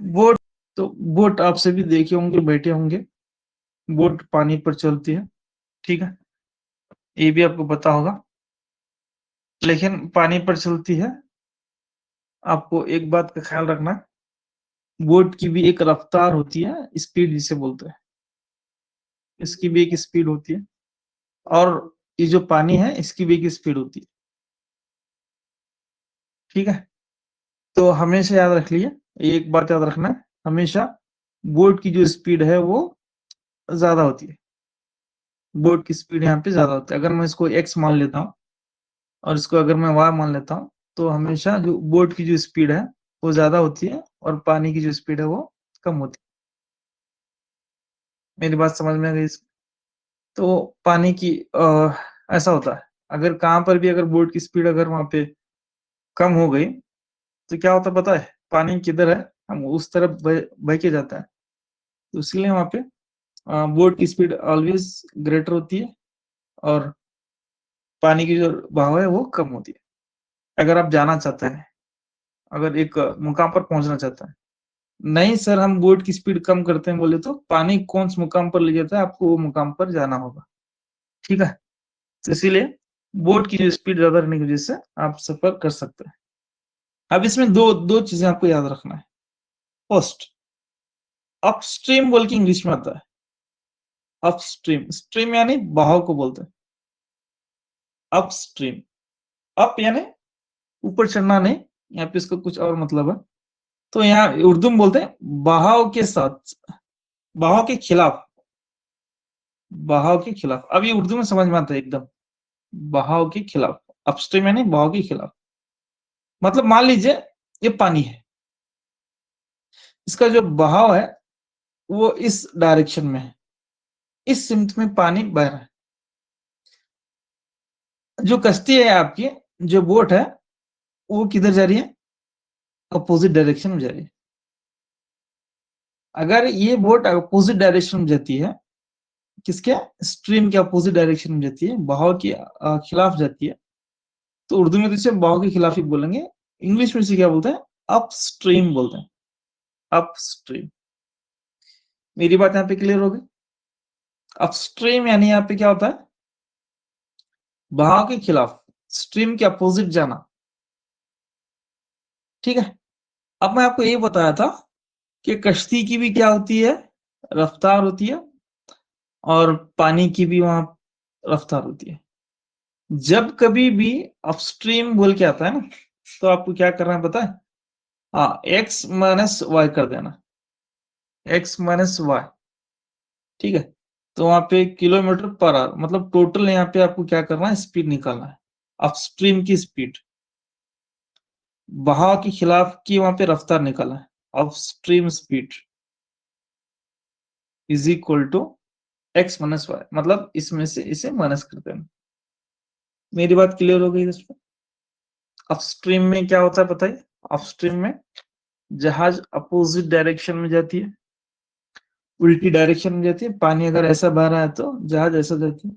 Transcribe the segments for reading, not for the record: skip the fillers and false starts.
Boat, तो boat आप सभी देखे होंगे, बैठे होंगे, बोट पानी पर चलती है, ठीक है, ये भी आपको पता होगा। लेकिन पानी पर चलती है, आपको एक बात का ख्याल रखना है, बोट की भी एक रफ्तार होती है, स्पीड जिसे बोलते हैं, इसकी भी एक स्पीड होती है, और ये जो पानी है इसकी भी एक स्पीड होती है, ठीक है। तो हमेशा याद रख लिए, एक बात याद रखना है, हमेशा बोट की जो स्पीड है वो ज्यादा होती है, बोट की स्पीड यहाँ पे ज्यादा होती है। अगर मैं इसको x मान लेता हूँ और इसको अगर मैं y मान लेता हूँ, तो हमेशा जो बोट की जो स्पीड है वो ज्यादा होती है और पानी की जो स्पीड है वो कम होती है। मेरी बात समझ में आ गई? तो पानी की ऐसा होता है, अगर कहाँ पर भी अगर बोट की स्पीड अगर वहां पे कम हो गई तो क्या होता पता है, पानी किधर है, हम उस तरफ बह के जाता है, तो इसलिए वहां पे बोट की स्पीड ऑलवेज ग्रेटर होती है और पानी की जो बहाव है वो कम होती है। अगर आप जाना चाहते हैं, अगर एक मुकाम पर पहुंचना चाहता है, नहीं सर हम बोट की स्पीड कम करते हैं बोले तो पानी कौन से मुकाम पर ले जाता है, आपको वो मुकाम पर जाना होगा, ठीक है। तो इसीलिए बोट की जो स्पीड ज्यादा रहने की वजह से आप सफर कर सकते हैं। अब इसमें दो दो चीजें आपको याद रखना है। फर्स्ट, अपस्ट्रीम बोल के इंग्लिश में आता है, अपस्ट्रीम, स्ट्रीम यानी बहाव को बोलते हैं, अपस्ट्रीम, अप यानी ऊपर चढ़ना नहीं, यहाँ पे इसका कुछ और मतलब है। तो यहाँ उर्दू में बोलते हैं बहाव के साथ, बहाव के खिलाफ, बहाव के खिलाफ। अब ये उर्दू में समझ में आता है एकदम, बहाव के खिलाफ, अपस्ट्रीम यानी बहाव के खिलाफ। मतलब मान लीजिए ये पानी है, इसका जो बहाव है वो इस डायरेक्शन में है, इस सिमत में पानी बह रहा है, जो कश्ती है आपकी, जो बोट है वो किधर जा रही है, अपोजिट डायरेक्शन में जा रही है। अगर ये बोट अपोजिट डायरेक्शन में जाती है, किसके, स्ट्रीम के अपोजिट डायरेक्शन में जाती है, बहाव के खिलाफ जाती है, तो उर्दू में तो इसे बहाव के खिलाफ ही बोलेंगे, इंग्लिश में इसे क्या बोलते हैं, अपस्ट्रीम बोलते हैं, अपस्ट्रीम। मेरी बात यहाँ पे क्लियर होगी? अपस्ट्रीम यानी यहाँ पे क्या होता है, बहाव के खिलाफ, स्ट्रीम के अपोजिट जाना, ठीक है। अब मैं आपको ये बताया था कि कश्ती की भी क्या होती है, रफ्तार होती है, और पानी की भी वहां रफ्तार होती है। जब कभी भी अपस्ट्रीम बोल के आता है ना, तो आपको क्या करना है पता है, हाँ x माइनस वाई कर देना, x माइनस वाई, ठीक है। तो वहां पे किलोमीटर पर आवर, मतलब टोटल यहाँ पे आपको क्या करना है, स्पीड निकालना है, अपस्ट्रीम की स्पीड, बहाव के खिलाफ की वहां पे रफ्तार निकालना है, upstream speed is equal to x minus y, मतलब इसमें से इसे माइनस कर देना। मेरी बात क्लियर हो गई इसमें? अपस्ट्रीम में क्या होता है बताइए, अपस्ट्रीम में जहाज अपोजिट डायरेक्शन में जाती है, उल्टी डायरेक्शन में जाती है, पानी अगर ऐसा बह रहा है तो जहाज ऐसा जाती है,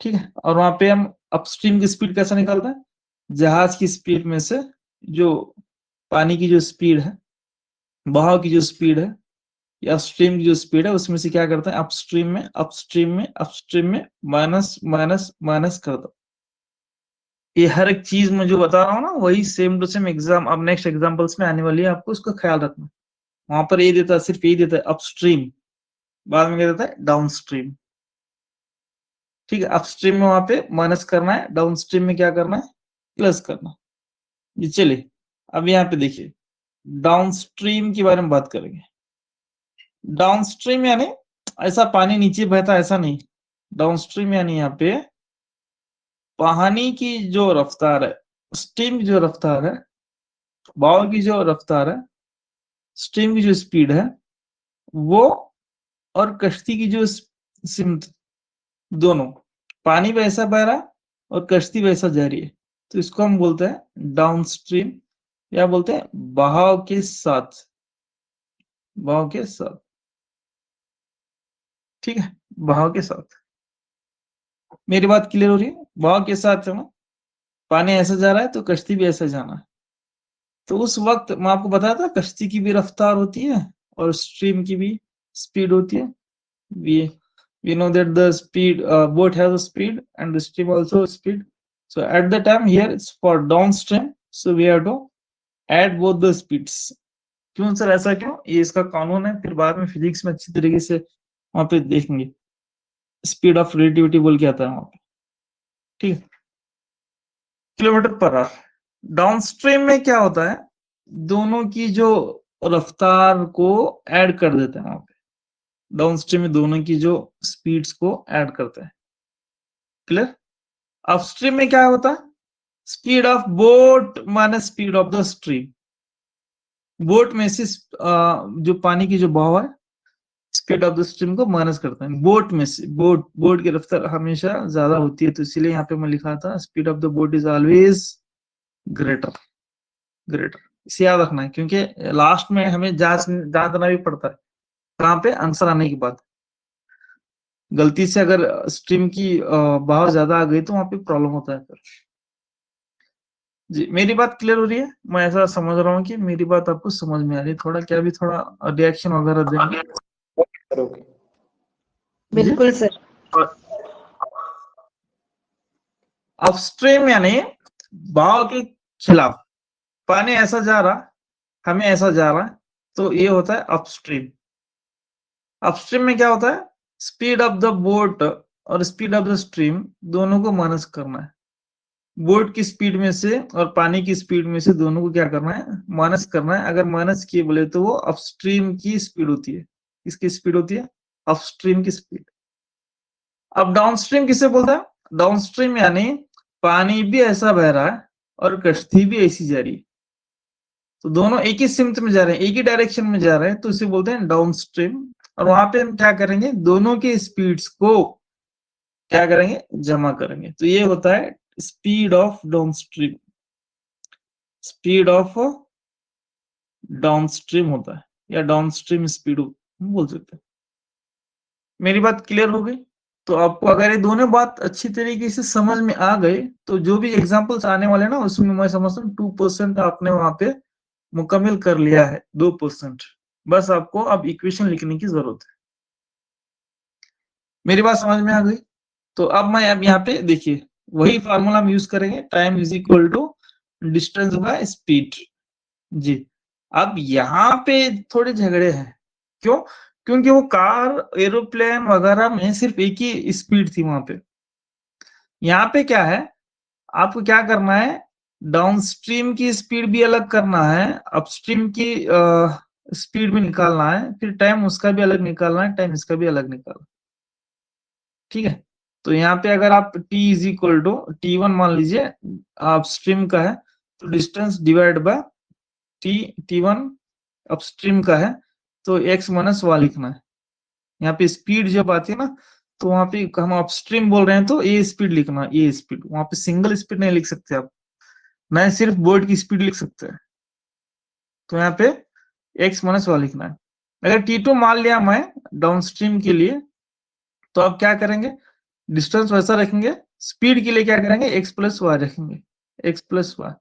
ठीक है। और वहां पे हम अपस्ट्रीम की स्पीड कैसे निकालते हैं, जहाज की स्पीड में से जो पानी की जो स्पीड है, बहाव की जो स्पीड है, या स्ट्रीम की जो स्पीड है, उसमें से क्या करते हैं, अपस्ट्रीम में अपस्ट्रीम में अपस्ट्रीम में माइनस माइनस माइनस कर दो। ये हर एक चीज में जो बता रहा हूँ ना, वही सेम टू सेम एग्जाम अब नेक्स्ट एग्जांपल्स में आने वाली है, आपको इसका ख्याल रखना। वहां पर ये देता है, सिर्फ यही देता है अपस्ट्रीम, बाद में क्या देता है, डाउन स्ट्रीम, ठीक है। अपस्ट्रीम में वहां पे माइनस करना है, डाउन स्ट्रीम में क्या करना है, प्लस करना। ये चलिए अब यहाँ पे देखिए, डाउन स्ट्रीम के बारे में बात करेंगे। डाउन स्ट्रीम यानी ऐसा पानी नीचे बहता ऐसा नहीं, डाउन स्ट्रीम यानी यहाँ पे पानी की जो रफ्तार है, स्ट्रीम की जो रफ्तार है, बहाव की जो रफ्तार है, स्ट्रीम की जो स्पीड है वो, और कश्ती की जो सिमत, दोनों, पानी वैसा बह रहा है और कश्ती वैसा जा रही है, तो इसको हम बोलते हैं डाउन स्ट्रीम, या बोलते हैं बहाव के साथ, बहाव के साथ, ठीक है, बहाव के साथ। मेरी बात क्लियर हो रही है? बहाव के साथ है ना, पानी ऐसा जा रहा है तो कश्ती भी ऐसा जाना है, तो उस वक्त मैं आपको बताया था कश्ती की भी रफ्तार होती है और स्ट्रीम की भी स्पीड होती है. we know that the speed boat has a speed and the stream also speed. So at the time here it's for downstream, so we have to add both the speeds. क्यों sir ऐसा क्यों? ये इसका कानून है, फिर बाद में फिजिक्स में अच्छी तरीके से वहां पे देखेंगे. स्पीड ऑफ रिलेटिविटी बोल के आता है वहां पे. ठीक है, किलोमीटर पर आवर. डाउनस्ट्रीम में क्या होता है, दोनों की जो रफ्तार को ऐड कर देते हैं वहां पे. डाउनस्ट्रीम में दोनों की जो स्पीड्स को ऐड करते हैं. क्लियर? अपस्ट्रीम में क्या होता है, speed of boat minus speed of the stream. Boat में से जो पानी की जो बहाव है, स्पीड ऑफ द स्ट्रीम को माइनस करते हैं. बोट में से बोट की रफ्तार हमेशा ज्यादा होती है, तो इसीलिए यहाँ पे मैं लिखा था speed of the boat is always greater. इसे याद रखना है, क्योंकि लास्ट में हमें जांचना भी पड़ता है कहाँ पे, आंसर आने के बाद. गलती से अगर स्ट्रीम की बहाव ज्यादा आ गई तो वहां पे प्रॉब्लम होता है फिर. जी, मेरी बात क्लियर हो रही है? मैं ऐसा समझ रहा हूँ कि मेरी बात आपको समझ में आ रही है. थोड़ा क्या भी थोड़ा रिएक्शन वगैरह देंगे. बिल्कुल सर. अपस्ट्रीम यानी बहाव के खिलाफ. पानी ऐसा जा रहा, हमें ऐसा जा रहा है, तो ये होता है अपस्ट्रीम. अपस्ट्रीम में क्या होता है, स्पीड ऑफ द बोट और स्पीड ऑफ द स्ट्रीम दोनों को माइनस करना है. बोट की स्पीड में से और पानी की स्पीड में से दोनों को क्या करना है, माइनस करना है. अगर माइनस किए बोले तो वो अपस्ट्रीम की स्पीड होती है. किसकी स्पीड होती है? अपस्ट्रीम की स्पीड. अब डाउनस्ट्रीम किसे बोलता है? डाउनस्ट्रीम यानी पानी भी ऐसा बह रहा है और कश्ती भी ऐसी जा रही है, तो दोनों एक ही सिमत में जा रहे हैं, एक ही डायरेक्शन में जा रहे हैं, तो इसे बोलते हैं डाउनस्ट्रीम. और वहां पे हम क्या करेंगे, दोनों के स्पीड्स को क्या करेंगे, जमा करेंगे. तो ये होता है speed of downstream. Speed of downstream होता है, या डाउनस्ट्रीम स्पीड बोल सकते हैं. मेरी बात क्लियर हो गई? तो आपको अगर ये दोनों बात अच्छी तरीके से समझ में आ गए, तो जो भी एग्जांपल्स आने वाले ना, उसमें मैं समझता हूँ 2% आपने वहां पे मुकम्मल कर लिया है. 2%. बस आपको अब इक्वेशन लिखने की जरूरत है. मेरी बात समझ में आ गई? तो अब मैं अब यहाँ पे देखिए वही फार्मूला हम यूज करेंगे, time is equal to distance by speed. जी, अब यहाँ पे थोड़े झगड़े हैं. क्यों? क्योंकि वो कार एरोप्लेन वगैरह में सिर्फ एक ही स्पीड थी वहां पे. यहाँ पे क्या है, आपको क्या करना है, डाउनस्ट्रीम की स्पीड भी अलग करना है, अपस्ट्रीम की स्पीड भी निकालना है, फिर टाइम उसका भी अलग निकालना है, टाइम इसका भी अलग निकालना. ठीक है, तो यहाँ पे अगर आप t is equal to t1 मान लीजिए, अपस्ट्रीम का है, तो distance divide bye t1 upstream का है, तो x माइनस y लिखना है. यहाँ पे स्पीड जब आती है ना, तो वहां पे हम अपस्ट्रीम बोल रहे हैं तो ये स्पीड लिखना, ये स्पीड. वहां पे सिंगल स्पीड नहीं लिख सकते आप, ना सिर्फ बोर्ड की स्पीड लिख सकते हैं. तो यहाँ पे x माइनस y लिखना है. अगर t2 मान लिया मैं डाउनस्ट्रीम के लिए, तो आप क्या करेंगे, डिस्टेंस वैसा रखेंगे, स्पीड के लिए क्या करेंगे, x प्लस वाई रखेंगे. x प्लस वाई,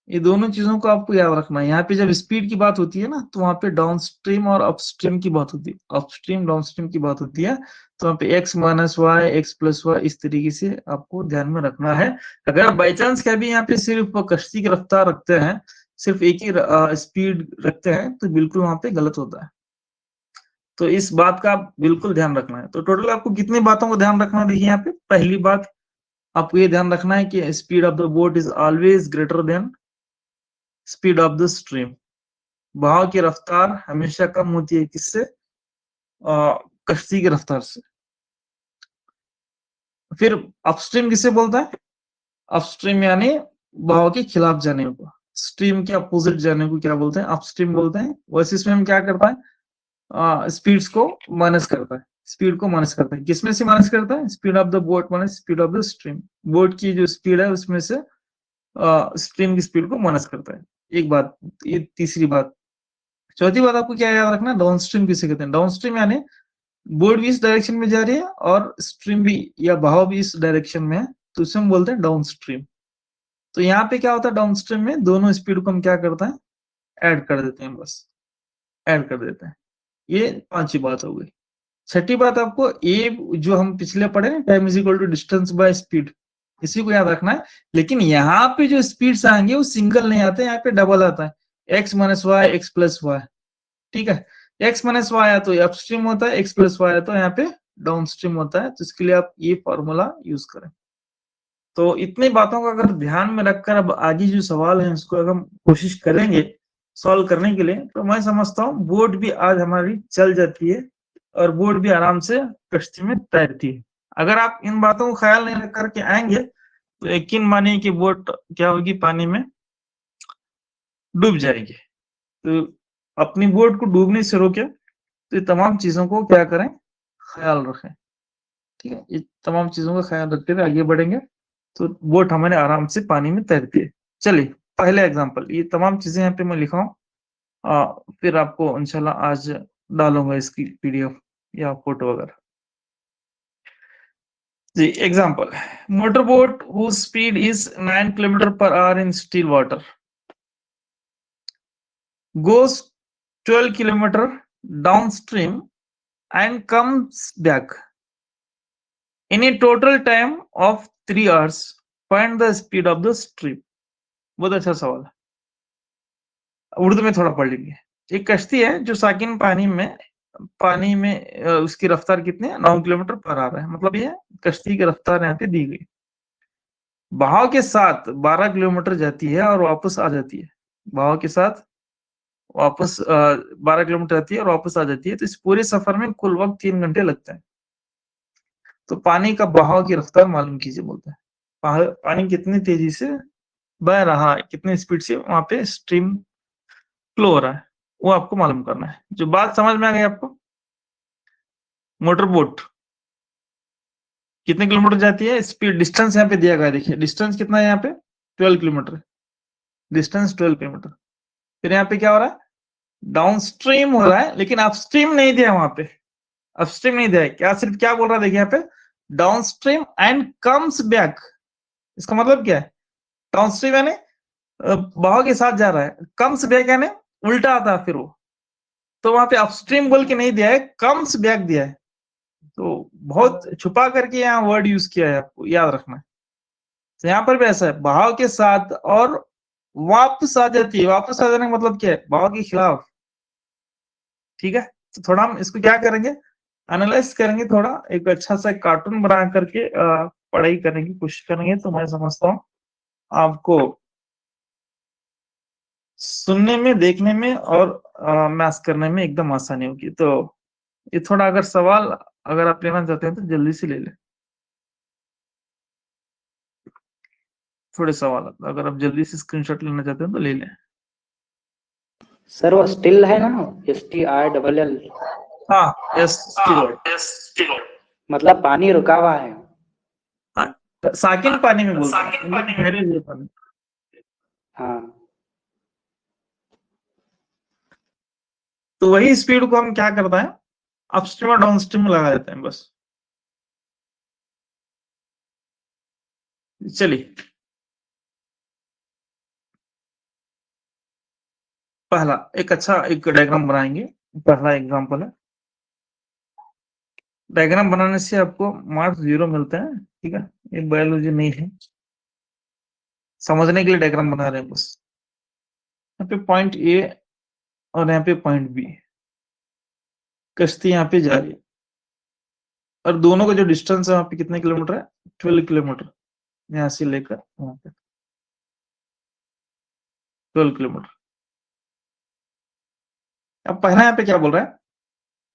ये दोनों चीजों को आपको याद रखना है. यहाँ पे जब स्पीड की बात होती है ना, तो वहां पे डाउनस्ट्रीम और अपस्ट्रीम की बात होती है, अपस्ट्रीम डाउनस्ट्रीम की बात होती है. तो वहां पे x minus y, x plus y, इस तरीके से आपको ध्यान में रखना है. अगर बाई चांस क्या भी यहाँ पे सिर्फ कश्ती की रफ्तार रखते हैं, सिर्फ एक ही स्पीड रखते हैं, तो बिल्कुल वहां पे गलत होता है. तो इस बात का आप बिल्कुल ध्यान रखना है. तो टोटल आपको कितनी बातों को ध्यान रखना है, देखिए यहाँ पे पहली बात आपको ये ध्यान रखना है कि speed of the boat is always greater than speed of the stream. बहाव की रफ्तार हमेशा कम होती है किससे, कश्ती की रफ्तार से. फिर अपस्ट्रीम किसे बोलता है, अपस्ट्रीम यानी बहाव के खिलाफ जाने को. स्ट्रीम के अपोजिट जाने को क्या बोलते हैं, अपस्ट्रीम बोलते हैं. वैसे इसमें हम क्या करता है, स्पीड्स को माइनस करता है. स्पीड को माइनस करता है, किसमें से माइनस करता है, speed of the boat minus speed of the stream. Boat की जो स्पीड है उसमें से स्ट्रीम की स्पीड को माइनस करता है. एक बात, ये तीसरी बात. चौथी बात आपको क्या याद रखना, डाउन स्ट्रीम किसे कहते हैं. डाउन स्ट्रीम यानी बोट भी इस डायरेक्शन में जा रही है और स्ट्रीम भी या बहाव भी इस डायरेक्शन में है, तो उसे हम बोलते हैं डाउन स्ट्रीम. तो यहाँ पे क्या होता है, डाउन स्ट्रीम में दोनों स्पीड को हम क्या करते हैं, ऐड कर देते हैं, बस ऐड कर देते हैं। ये पांचवी बात हो गई। छठी बात आपको ए जो हम पिछले पढ़े ना, time is equal to distance by speed, इसी को याद रखना है। लेकिन यहाँ पे जो स्पीड्स आएंगे वो सिंगल नहीं आते, यहाँ पे डबल आता है, x minus y x plus y. ठीक है, एक्स माइनस वाई आया तो अपस्ट्रीम होता है, एक्स प्लस वाई आया तो यहाँ पे डाउन स्ट्रीम होता है। तो इसके लिए आप ये फॉर्मूला यूज करें। तो इतनी बातों को अगर ध्यान में रखकर अब आगे जो सवाल है उसको अगर हम कोशिश करेंगे सॉल्व करने के लिए, तो मैं समझता हूँ बोर्ड भी आज हमारी चल जाती है और बोर्ड भी आराम से कश्ती में तैरती है। अगर आप इन बातों को ख्याल नहीं रख करके आएंगे तो यकीन मानिए कि बोट क्या होगी, पानी में डूब जाएगी। तो अपनी बोट को डूबने से रोके, तो ये तमाम चीजों को क्या करें, ख्याल रखें। ठीक है, ये तमाम चीजों का ख्याल रखते हुए आगे बढ़ेंगे तो बोट हमारे आराम से पानी में तैरती है। चलिए पहले एग्जांपल, ये तमाम चीजें यहाँ पे मैं लिखा हूँ, फिर आपको इंशाल्लाह आज डालूंगा इसकी पीडीएफ या फोटो वगैरह। जी example, motor boat whose speed is 9 km/h in still water goes 12 km downstream and comes back in a total time of 3 hours. Find the speed of the stream. बहुत अच्छा सवाल है, उर्दू में थोड़ा पढ़ लीजिए। एक कश्ती है जो साकिन पानी में उसकी रफ्तार कितनी है, 9 km/h है। मतलब ये कश्ती की रफ्तार यहाँ पे दी गई, बहाव के साथ 12 किलोमीटर जाती है और वापस आ जाती है। बहाव के साथ वापस 12 किलोमीटर जाती है और वापस आ जाती है। तो इस पूरे सफर में कुल वक्त 3 घंटे लगते हैं। तो पानी का बहाव की रफ्तार मालूम कीजिए, बोलते हैं पानी कितनी तेजी से बह रहा है, कितनी स्पीड से वहां पे स्ट्रीम फ्लो हो रहा है, वो आपको मालूम करना है। जो बात समझ में आ गई आपको, मोटर बोट कितने किलोमीटर जाती है, स्पीड, डिस्टेंस यहाँ पे दिया गया, देखिए डिस्टेंस कितना है यहाँ पे, 12 किलोमीटर, डिस्टेंस 12 किलोमीटर। फिर यहाँ पे क्या हो रहा है, डाउन स्ट्रीम हो रहा है, लेकिन अपस्ट्रीम नहीं दिया वहां पे, अपस्ट्रीम नहीं दिया है। क्या सिर्फ क्या बोल रहा है, देखिए यहाँ पे down stream and comes back. इसका मतलब क्या है, डाउन स्ट्रीम यानी बहाव के साथ जा रहा है, कम्स बैक यानी उल्टा आता है फिर वो। तो वहां पे अपस्ट्रीम बोल के नहीं दिया है, कम्स बैक दिया है। तो बहुत छुपा करके यहाँ वर्ड यूज किया है, आपको याद रखना है। तो यहाँ पर भी ऐसा है, बहाव के साथ और वापस आ जाती है। वापस आ जाने का मतलब क्या है, बहाव के खिलाफ। ठीक है, तो थोड़ा हम इसको क्या करेंगे, एनालाइज करेंगे, थोड़ा एक अच्छा सा कार्टून बना करके पढ़ाई करने की कोशिश करेंगे। तो मैं समझता हूँ आपको सुनने में, देखने में और मैथ करने में एकदम आसानी होगी। तो ये थोड़ा अगर सवाल अगर आप लेना चाहते हैं तो जल्दी से ले लें, थोड़े सवाल अगर आप जल्दी से स्क्रीनशॉट लेना चाहते हैं तो ले लें। सर वो स्टिल है ना, STILL। हाँ स्टिल, मतलब पानी रुका हुआ है। हाँ, साकिन पानी में बोलते हैं। हाँ, तो वही स्पीड को हम क्या करता है, अपस्ट्रीम और डाउनस्ट्रीम में लगा देते हैं बस। चलिए पहला एक अच्छा एक डायग्राम बनाएंगे, पहला एग्जांपल है। डायग्राम बनाने से आपको मार्क्स 0 मिलते हैं। ठीक है, ये बायोलॉजी नहीं है, समझने के लिए डायग्राम बना रहे हैं बस। यहाँ पे पॉइंट ए और यहाँ पे पॉइंट बी, कश्ती यहाँ पे जा रही है और दोनों का जो डिस्टेंस है वहां पे कितने किलोमीटर है, 12 किलोमीटर, यहाँ से लेकर वहां पे 12 किलोमीटर। अब पहला यहाँ पे क्या बोल रहा है,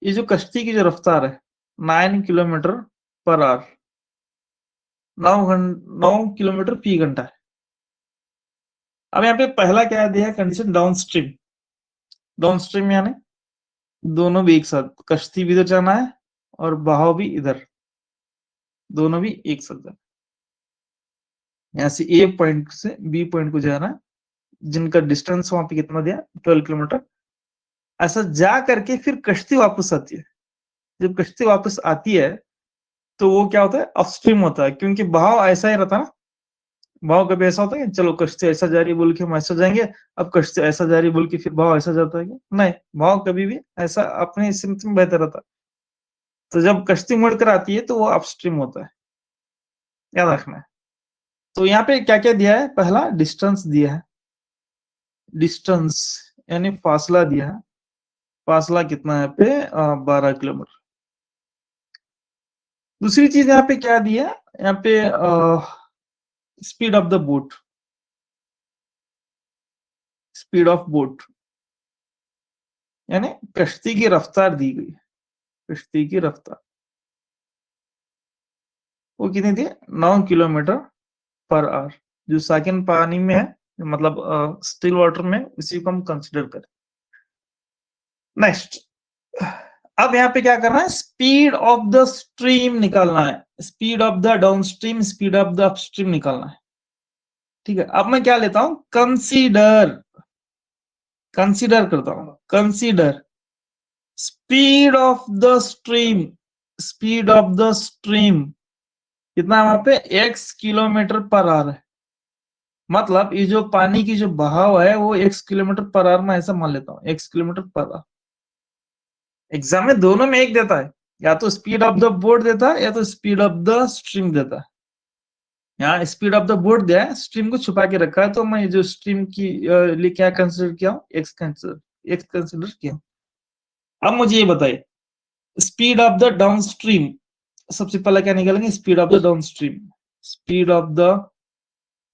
ये जो कश्ती की जो रफ्तार है 9 km/h, 9 किलोमीटर फी घंटा है। अब यहाँ पे पहला क्या दिया है condition, down stream. Down stream यानी दोनों भी एक साथ, कश्ती भी इधर जाना है और बहाव भी इधर, दोनों भी एक साथ जाना। यहाँ से ए पॉइंट से बी पॉइंट को जाना है, जिनका डिस्टेंस वहां पे कितना दिया, 12 किलोमीटर। ऐसा जा करके फिर कश्ती वापस आती है। जब कश्ती वापस आती है तो वो क्या होता है, अपस्ट्रीम होता है, क्योंकि बहाव ऐसा ही रहता है ना, भाव कभी ऐसा होता है कि चलो कश्ती ऐसा जा रही है बोल के हम ऐसा जाएंगे, अब कश्ती ऐसा जा रही है बोल के फिर भाव ऐसा जाता है क्या? नहीं, भाव कभी भी ऐसा अपने सिमत में बहता रहता है। तो जब कश्ती मुड़ कर आती है तो वो अपस्ट्रीम होता है, याद रखना है। तो यहाँ पे क्या क्या दिया है? पहला डिस्टेंस दिया है, डिस्टेंस यानी फासला दिया है। फासला कितना है पे 12 किलोमीटर। दूसरी चीज यहाँ पे क्या दिया है? यहाँ पे speed of the boat, speed of boat यानी कश्ती की रफ्तार दी गई, कश्ती की रफ्तार वो कितनी थी? 9 किलोमीटर पर आवर। जो साकिन पानी में है, मतलब स्टिल वाटर में, उसी को हम कंसिडर करें। नेक्स्ट, अब यहाँ पे क्या करना है? स्पीड ऑफ द स्ट्रीम निकालना है, speed of the down stream, speed of the upstream निकालना है। ठीक है, अब मैं क्या लेता हूं? कंसीडर, कंसीडर करता हूं, consider speed of the stream, speed of the stream कितना है वहां पे? x किलोमीटर पर आवर है। मतलब ये जो पानी की जो बहाव है वो x किलोमीटर पर आवर में, ऐसा मान लेता हूँ, x kilometre per our. Exam में दोनों में एक देता है, या तो स्पीड ऑफ द बोट देता है या तो स्पीड ऑफ द स्ट्रीम देता है। यहाँ स्पीड ऑफ द बोट दिया है, स्ट्रीम को छुपा के रखा है, तो मैं जो स्ट्रीम की लिए क्या कंसिडर किया हूँ? एक्स कंसिडर किया। अब मुझे ये बताइए, speed of the down stream, सबसे पहले क्या निकालेंगे? Speed of the down stream, speed of the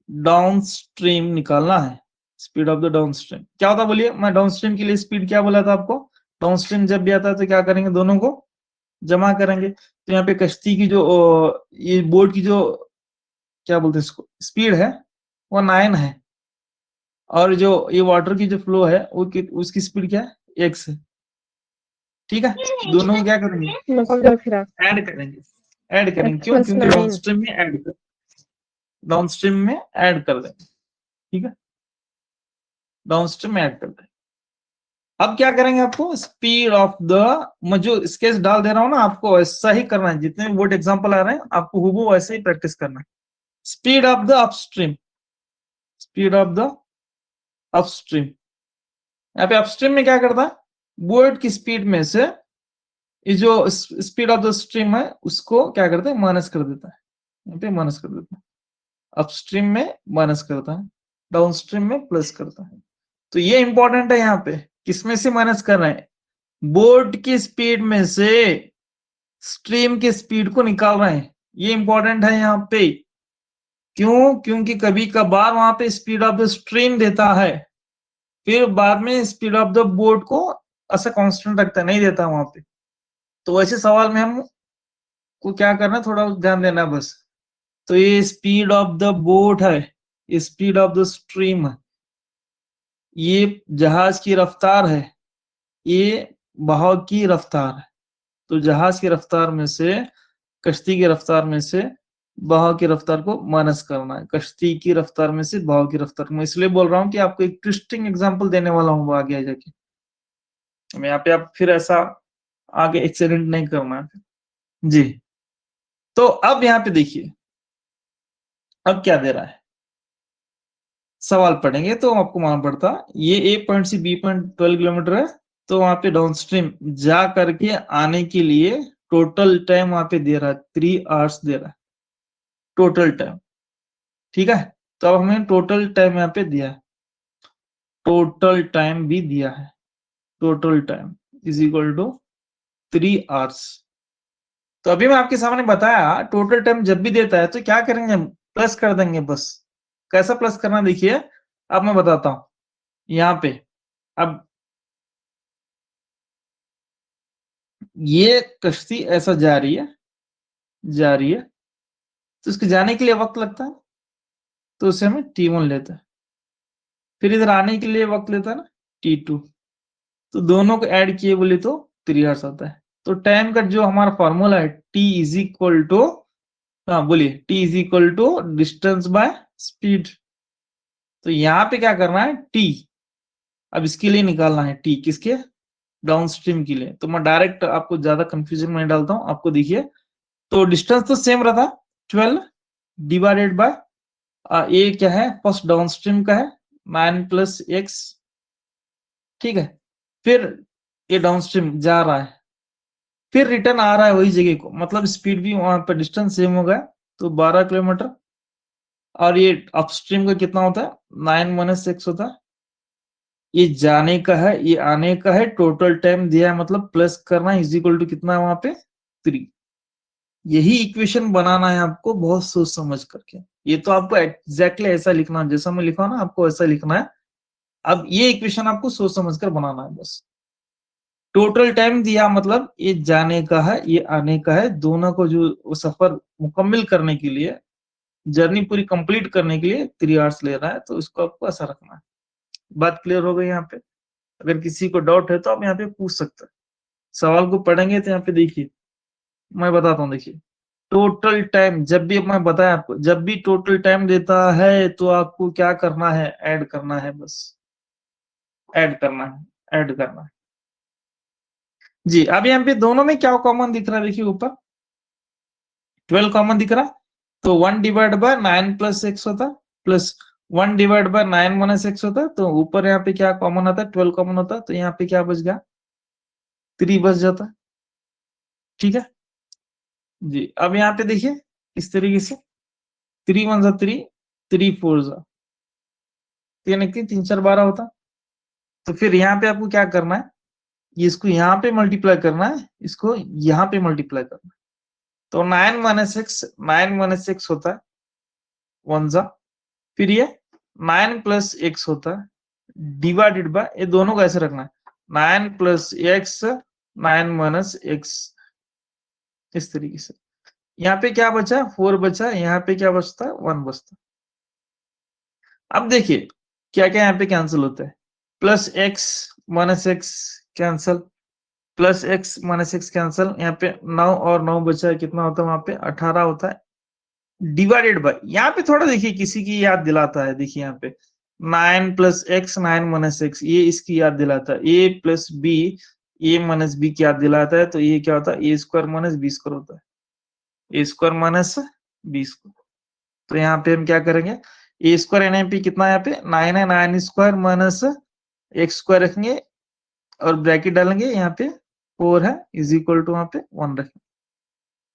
down stream निकालना है। Speed of the down stream क्या होता है बोलिए? मैं डाउन स्ट्रीम के लिए स्पीड क्या बोला था आपको? डाउन स्ट्रीम जब भी आता है तो क्या करेंगे? दोनों को जमा करेंगे। तो यहाँ पे कश्ती की जो ये बोट की जो क्या बोलते हैं इसको, स्पीड है वो 9 है, और जो ये वाटर की जो फ्लो है वो उसकी स्पीड क्या है? x है। ठीक है, दोनों को क्या करेंगे? ऐड करेंगे, ऐड करेंगे। क्यों? क्योंकि डाउन स्ट्रीम में ऐड कर, डाउन स्ट्रीम में ऐड कर देंगे। ठीक है, डाउन स्ट्रीम में ऐड कर देंगे। अब क्या करेंगे? आपको स्पीड ऑफ द, मैं जो स्केच डाल दे रहा हूं ना, आपको ऐसा ही करना है। जितने बोर्ड एग्जांपल आ रहे हैं आपको हूबहू वैसे ही प्रैक्टिस करना है। Speed of the upstream, speed of the upstream. यहाँ पे अपस्ट्रीम में क्या करता है? बोर्ड की स्पीड में से ये जो स्पीड ऑफ द स्ट्रीम है उसको क्या करता है? माइनस कर देता है, यहाँ पे माइनस कर देता है। अपस्ट्रीम में माइनस करता है, डाउन स्ट्रीम में प्लस करता है। तो ये इंपॉर्टेंट है, यहाँ पे किसमें से माइनस कर रहे हैं? बोर्ड की स्पीड में से स्ट्रीम की स्पीड को निकाल रहे हैं। ये इंपॉर्टेंट है यहाँ पे। क्यों? क्योंकि कभी कभार वहां पे स्पीड ऑफ द स्ट्रीम देता है, फिर बाद में स्पीड ऑफ द बोर्ड को ऐसा कांस्टेंट रखता है, नहीं देता वहां पे। तो वैसे सवाल में हम को क्या करना है? थोड़ा ध्यान देना बस। तो ये स्पीड ऑफ द बोट है, ये स्पीड ऑफ द स्ट्रीम है, ये जहाज की रफ्तार है, ये बहाव की रफ्तार है। तो जहाज की रफ्तार में से, कश्ती की रफ्तार में से बहाव की रफ्तार को माइनस करना है, कश्ती की रफ्तार में से बहाव की रफ्तार। मैं इसलिए बोल रहा हूँ कि आपको एक ट्विस्टिंग एग्जांपल देने वाला हूँ आगे जाके। मैं यहाँ पे आप फिर ऐसा आगे एक्सीडेंट नहीं करना है जी। तो अब यहाँ पे देखिए, अब क्या दे रहा है? सवाल पढ़ेंगे तो आपको मालूम पड़ता, ये ए पॉइंट से बी पॉइंट 12 किलोमीटर है। तो वहां पे डाउन स्ट्रीम जा करके आने के लिए टोटल टाइम वहां पे दे रहा है 3 आवर्स दे रहा है, टोटल टाइम। ठीक है, तो अब हमें टोटल टाइम यहाँ पे दिया है, टोटल टाइम भी दिया है, total time is equal to 3 hours. तो अभी मैं आपके सामने बताया, टोटल टाइम जब भी देता है तो क्या करेंगे? हम प्लस कर देंगे बस। कैसा प्लस करना देखिए, अब मैं बताता हूं। यहाँ पे अब ये कश्ती ऐसा जा रही है, जा रही है, तो इसके जाने के लिए वक्त लगता है, तो उसे हमें T1 लेता है। फिर इधर आने के लिए वक्त लेता है ना, T2। तो दोनों को ऐड किए बोले तो 3 आवर्स आता है। तो टाइम का जो हमारा फॉर्मूला है, T इज इक्वल टू, हाँ बोलिए, T is equal to distance by speed. तो यहाँ पे क्या करना है? T, अब इसके लिए निकालना है T, किसके? डाउन स्ट्रीम के लिए। तो मैं डायरेक्ट आपको ज्यादा कंफ्यूजन में डालता हूँ, आपको देखिए। तो डिस्टेंस तो सेम रहा था, 12 डिवाइडेड बाय ये क्या है, फर्स्ट डाउनस्ट्रीम का है 9 + x, ठीक है। फिर ये डाउनस्ट्रीम जा रहा है, फिर रिटर्न आ रहा है वही जगह को, मतलब स्पीड भी वहां पर डिस्टेंस सेम होगा, तो 12 किलोमीटर। और ये अपस्ट्रीम का कितना होता है, 9 - x होता है। ये जाने का है, ये आने का है, टोटल टाइम दिया है, मतलब प्लस करना है, इज इक्वल टू कितना है वहां पे 3। यही इक्वेशन बनाना है आपको बहुत सोच समझ करके। ये तो आपको एग्जैक्टली ऐसा लिखना है, जैसा मैं लिखा ना आपको ऐसा लिखना है। अब ये इक्वेशन आपको सोच समझ कर बनाना है बस। टोटल टाइम दिया, मतलब ये जाने का है, ये आने का है, दोनों को जो सफर मुकम्मल करने के लिए, जर्नी पूरी कंप्लीट करने के लिए 3 आवर्स ले रहा है, तो इसको आपको ऐसा रखना है। बात क्लियर हो गई यहाँ पे? अगर किसी को डाउट है तो आप यहाँ पे पूछ सकते हैं। सवाल को पढ़ेंगे तो यहाँ पे देखिए, मैं बताता हूँ। देखिए, टोटल टाइम जब भी मैं बताया आपको, जब भी टोटल टाइम देता है तो आपको क्या करना है, ऐड करना है, बस ऐड करना है, ऐड करना है जी। अब यहाँ पे दोनों में क्या कॉमन दिख रहा है, देखिए ऊपर 12 कॉमन दिख रहा है, तो 1/9 + x होता है, प्लस 1/9 - x होता है, तो ऊपर यहाँ पे क्या कॉमन आता है, 12 कॉमन होता है, तो यहाँ पे क्या बच गया, 3 बच जाता है, ठीक है जी। अब यहाँ पे देखिए इस तरीके से 3 × 1 = 3, 3 × 4 = 3 × 3 = 3 × 4 = 12 होता है। तो फिर यहाँ पे आपको क्या करना है, ये इसको यहाँ पे मल्टीप्लाई करना है, इसको यहाँ पे मल्टीप्लाई करना है। तो 9 - x, 9 - x होता है 1 जा, फिर ये 9 + x होता है डिवाइडेड बाय, ये दोनों को ऐसे रखना है, 9 + x, 9 - x, इस तरीके से। यहाँ पे क्या बचा, 4 बचा, यहाँ पे क्या बचता है, 1 बचता है। अब देखिए क्या क्या यहाँ पे कैंसिल होता है, +x - x cancel, +x - x cancel, यहाँ पे 9 और 9 बचा है, कितना होता है वहां पे 18 होता है, डिवाइडेड बाय, यहाँ पे थोड़ा देखिए किसी की याद दिलाता है, देखिए यहाँ पे 9 + x, 9 - x, ये इसकी याद दिलाता है, a + b, a - b की याद दिलाता है, तो ये क्या होता है, a² - b² होता है, a² - b²। तो यहाँ पे हम क्या करेंगे, a² यानी पे कितना है, यहाँ पे 9 है, 9² - x² रखेंगे और ब्रैकेट डालेंगे, यहाँ पे 4 है, इज इक्वल टू वहां पे 1 रखेंगे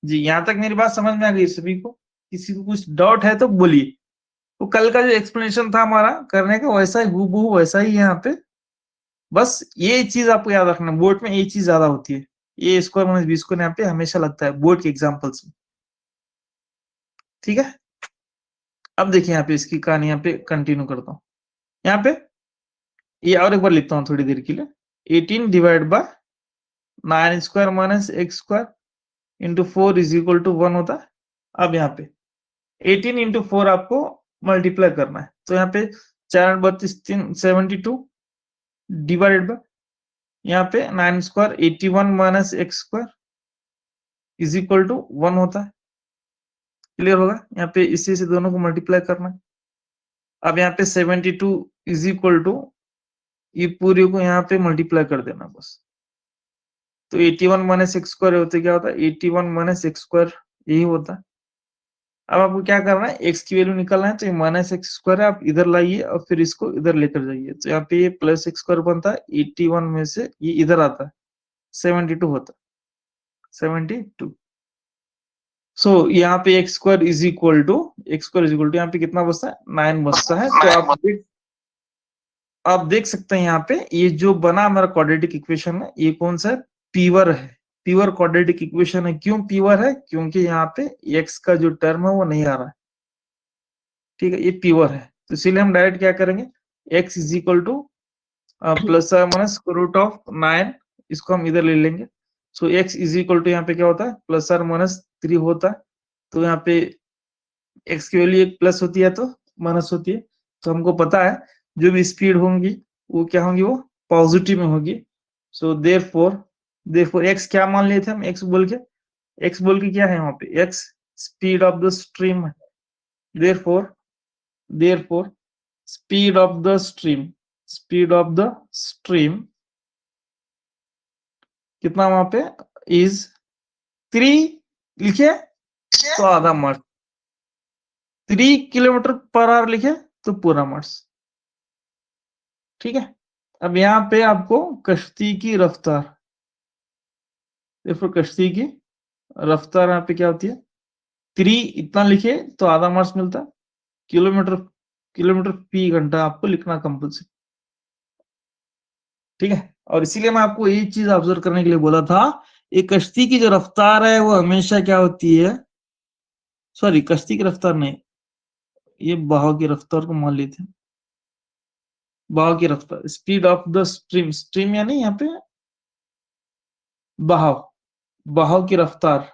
जी। यहाँ तक मेरी बात समझ में आ गई सभी को? किसी को कुछ डाउट है तो बोलिए। तो कल का जो एक्सप्लेनेशन था हमारा करने का, वैसा ही हूबहू वैसा ही है यहाँ पे। बस ये चीज आपको याद रखना, बोर्ड में ये चीज ज्यादा होती है, a² - b² यहाँ पे हमेशा लगता है बोर्ड के एग्जाम्पल्स में, ठीक है। अब देखिए यहाँ पे इसकी कहानी यहाँ पे कंटिन्यू करता हूँ। यहाँ पे ये और एक बार लिखता हूँ थोड़ी देर के लिए, 18 divide by 9² - x² into 4 is equal to 1 होता है। अब यहाँ पे 18 इंटू 4 आपको मल्टीप्लाई करना है, तो यहाँ पे 4 × 32 = 72 डिवाइडेड बाय, यहाँ पे 9² 81 - x² इज इक्वल टू 1 होता है। क्लियर होगा? यहाँ पे इसी से दोनों को मल्टीप्लाई करना है। अब यहाँ पे 72 इज इक्वल टू, ये पूरे को यहाँ पे मल्टीप्लाई कर देना बस। तो 81 - x² होते क्या होता है, 81 - x², यही होता है। अब आपको क्या करना है, x की वैल्यू निकालना है, तो ये -x² है, आप इधर लाइए और फिर इसको इधर लेकर जाइए, तो यहाँ पे ये +x² बनता है, 81 में से ये इधर आता है, 72 होता है, 72। सो यहाँ पे x² इज इक्वल टू, यहाँ पे कितना बचता है, 9 बचता है। तो आप देख सकते हैं यहाँ पे ये जो बना हमारा क्वाड्रेटिक इक्वेशन है, ये कौन सा है, पीवर है, पीवर क्वाड्रेटिक इक्वेशन है। क्यों पीवर है, क्योंकि यहाँ पे x का जो टर्म है वो नहीं आ रहा है, ठीक है, ये पीवर है। तो इसीलिए हम डायरेक्ट क्या करेंगे, x इज इक्वल टू ±√9, इसको हम इधर ले लेंगे। सो x इज इक्वल टू, यहाँ पे क्या होता है, ±3 होता है। तो यहाँ पे x की वैल्यू एक प्लस होती है तो माइनस होती है, तो हमको पता है जो भी स्पीड होंगी वो क्या होंगी, वो पॉजिटिव में होगी। सो देयरफॉर x क्या मान लिए थे हम, x बोल के क्या है, यहाँ पे x speed of the stream है। Therefore speed of the stream कितना वहां पे इज 3 लिखे, तो आधा मार्क 3 किलोमीटर पर आवर लिखे तो पूरा मार्क्स। ठीक है, अब यहाँ पे आपको कश्ती की रफ्तार, देखो कश्ती की रफ्तार यहाँ पे क्या होती है, 3 इतना लिखे तो आधा मार्क्स मिलता है, किलोमीटर किलोमीटर फी घंटा आपको लिखना कंपल्सरी। ठीक है, और इसीलिए मैं आपको ये चीज ऑब्जर्व करने के लिए बोला था, ये कश्ती की जो रफ्तार है वो हमेशा क्या होती है, सॉरी कश्ती की रफ्तार नहीं, ये बहाव की रफ्तार को मान लेते हैं, बहाव की रफ्तार, speed of the stream, stream यानी यहाँ पे बहाव, बहाव की रफ्तार,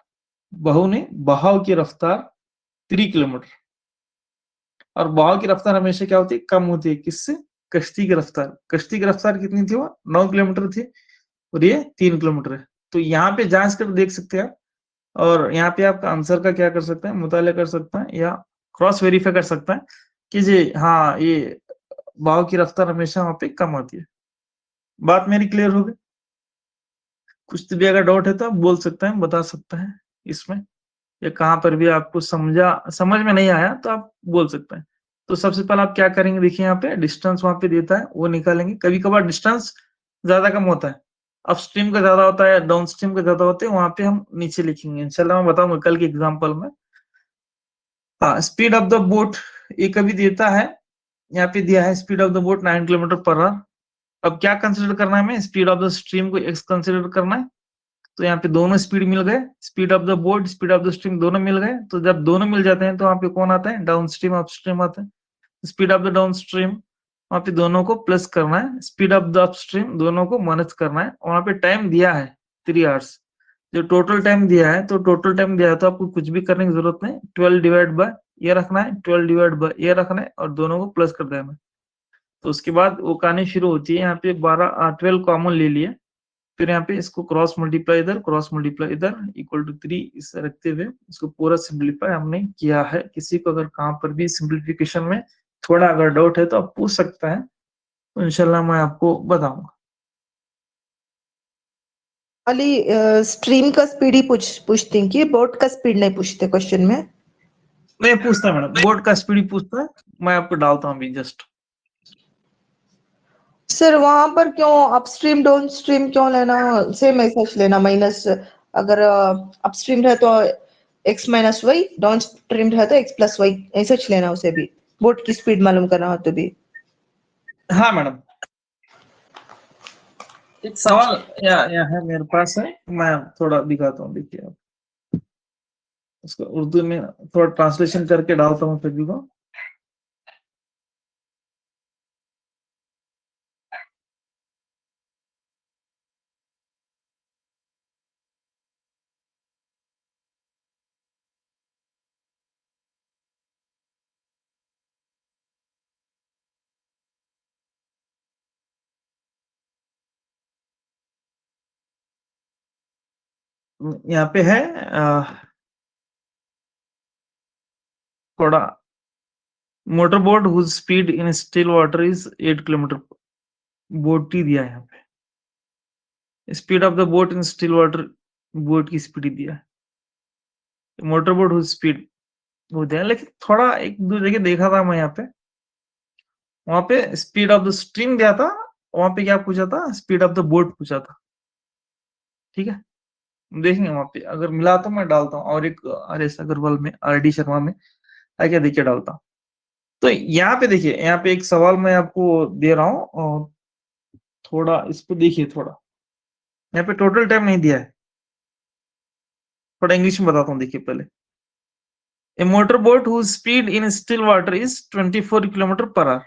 बहाव ने बहाव की रफ्तार 3 किलोमीटर, और बहाव की रफ्तार हमेशा क्या होती है, कम होती है, किससे, कश्ती की रफ्तार। कश्ती की रफ्तार कितनी थी, वो 9 किलोमीटर थी, और ये 3 किलोमीटर है। तो यहाँ पे जांच कर देख सकते हैं आप, और यहाँ पे आपका आंसर का क्या कर सकते हैं, मुताला कर सकते हैं या क्रॉस वेरीफाई कर सकते हैं कि जी हाँ ये बहाव की रफ्तार हमेशा वहां पे कम होती है। बात मेरी क्लियर हो गई? कुछ भी अगर डाउट है तो आप बोल सकते हैं, बता सकते हैं इसमें, या कहाँ पर भी आपको समझ में नहीं आया तो आप बोल सकते हैं। तो सबसे पहले आप क्या करेंगे, देखिए यहाँ पे डिस्टेंस वहां पे देता है वो निकालेंगे। कभी कभार डिस्टेंस ज्यादा कम होता है, अपस्ट्रीम का ज्यादा होता है, डाउन स्ट्रीम का ज्यादा होता है, वहां पे हम नीचे लिखेंगे, इंशाल्लाह मैं बताऊंगा कल के एग्जाम्पल में। हाँ, स्पीड ऑफ द बोट ये कभी देता है, यहाँ पे दिया है speed of the boat 9 kilometre per our. अब क्या कंसिडर करना है, हमें स्पीड ऑफ द स्ट्रीम को एक्स कंसिडर करना है, तो यहाँ पे दोनों स्पीड मिल गए, speed of the boat speed of the stream दोनों मिल गए। तो जब दोनों मिल जाते हैं तो वहां पे कौन आता है, डाउन स्ट्रीम अप स्ट्रीम आता है। Speed of the down stream वहां पे दोनों को प्लस करना है, speed of the up stream दोनों को माइनस करना है। वहां पे टाइम दिया है 3 आवर्स, जो टोटल टाइम दिया है, तो टोटल टाइम दिया है तो आपको कुछ भी करने की जरूरत नहीं, 12 डिवाइड बाय ये रखना है, 12 डिवाइड बाय ये रखना है, और दोनों को प्लस कर देना है। तो उसके बाद वो कहानी शुरू होती है, यहाँ पे 12 कॉमन ले लिए, फिर यहाँ पे इसको क्रॉस मल्टीप्लाई इधर, क्रॉस मल्टीप्लाई इधर, इक्वल टू 3 इसे रखते हुए इसको पूरा सिंप्लीफाई हमने किया है। किसी को अगर कहाँ पर भी सिंप्लीफिकेशन में थोड़ा अगर डाउट है तो आप पूछ सकते हैं, तो इंशाल्लाह मैं आपको बताऊंगा। खाली स्ट्रीम का स्पीड ही पूछते हैं कि बोट का स्पीड नहीं पूछते क्वेश्चन में? नहीं पूछता मैडम, बोर्ड का स्पीड पूछता है, मैं आपको डालता हूँ अभी जस्ट। सर वहां पर क्यों अपस्ट्रीम डाउन स्ट्रीम क्यों लेना, सेम ऐसा लेना माइनस, अगर अपस्ट्रीम रहे तो x minus y, downstream रहे तो x प्लस वाई, ऐसा लेना उसे भी, बोट की स्पीड मालूम करना हो तो भी। हाँ मैडम, एक सवाल या है मेरे पास है, मैं थोड़ा दिखाता हूँ, देखिए आप उसको उर्दू में थोड़ा ट्रांसलेशन करके डालता हूँ सभी को। यहाँ पे है थोड़ा, motor boat whose speed in still water is 8 kilometre, boat ही दिया है यहाँ पे, speed of the boat in still water, boat की स्पीड ही दिया है, मोटर बोट हुज स्पीड वो दिया है। लेकिन थोड़ा एक दो जगह देखा था मैं, यहाँ पे वहां पे स्पीड ऑफ द स्ट्रीम दिया था, वहां पे क्या पूछा था, स्पीड ऑफ द बोट पूछा था। ठीक है, देखेंगे वहां पे अगर मिला तो मैं डालता हूँ, और एक RS अग्रवाल में, RD शर्मा में क्या देखिए डालता हूँ। तो यहाँ पे देखिए, यहाँ पे एक सवाल मैं आपको दे रहा हूँ, और थोड़ा इसको देखिए, थोड़ा यहाँ पे टोटल टाइम नहीं दिया है, थोड़ा इंग्लिश में बताता हूँ, देखिए पहले। A motor boat whose speed in still water is 24 kilometre per hour,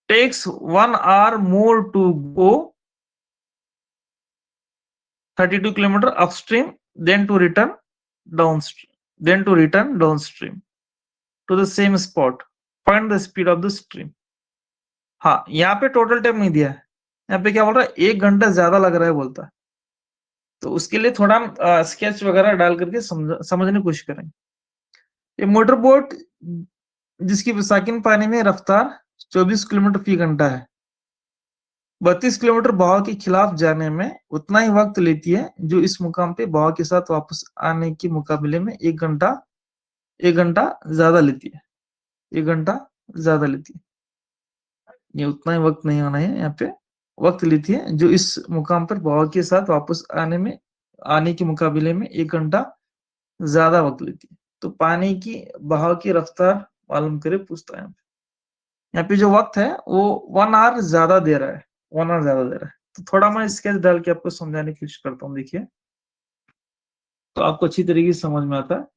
takes 1 hour more to go 32 kilometer upstream then to return downstream to the same spot, find the speed of the stream। हाँ, यहाँ पे total time नहीं दिया है, यहाँ पे क्या बोल रहा है, 1 घंटा ज्यादा लग रहा है बोलता है। तो उसके लिए थोड़ा हम स्केच वगैरह डाल करके समझने की कोशिश करेंगे। ये मोटर बोट जिसकी साकिन पानी में रफ्तार 24 किलोमीटर फी घंटा है, 32 किलोमीटर बहाव के खिलाफ जाने में उतना ही वक्त लेती है जो इस मुकाम पे बहाव के साथ वापस आने के मुकाबले में 1 घंटा 1 घंटा ज्यादा लेती है, 1 घंटा ज्यादा लेती है। ये उतना ही वक्त नहीं होना है, यहाँ पे वक्त लेती है जो इस मुकाम पर बहाव के साथ वापस आने के मुकाबले में 1 घंटा ज्यादा वक्त लेती है। तो पानी की बहाव की रफ्तार मालूम करे पूछता है। यहाँ पे जो वक्त है वो 1 आवर ज्यादा दे रहा है, 1 आवर ज्यादा दे रहा है। तो थोड़ा मैं स्केच डाल के आपको समझाने की कोशिश करता हूँ, देखिए तो आपको अच्छी तरीके से समझ में आता है।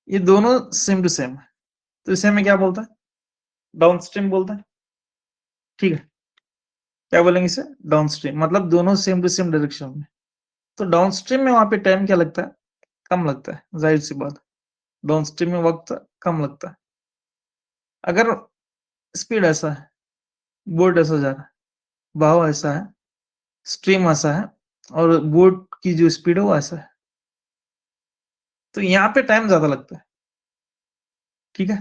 ये दोनों सेम टू सेम है, तो इसे हमें क्या बोलता है, डाउनस्ट्रीम बोलता है। ठीक है, क्या बोलेंगे इसे, डाउनस्ट्रीम, मतलब दोनों सेम टू सेम डायरेक्शन में। तो डाउनस्ट्रीम में वहां पे टाइम क्या लगता है, कम लगता है, जाहिर सी बात, डाउनस्ट्रीम में वक्त कम लगता है। अगर स्पीड ऐसा है, बोट ऐसा जा रहा है, बहाव ऐसा है, स्ट्रीम ऐसा है, और बोट की जो स्पीड है वो ऐसा है, तो यहाँ पे टाइम ज्यादा लगता है। ठीक है,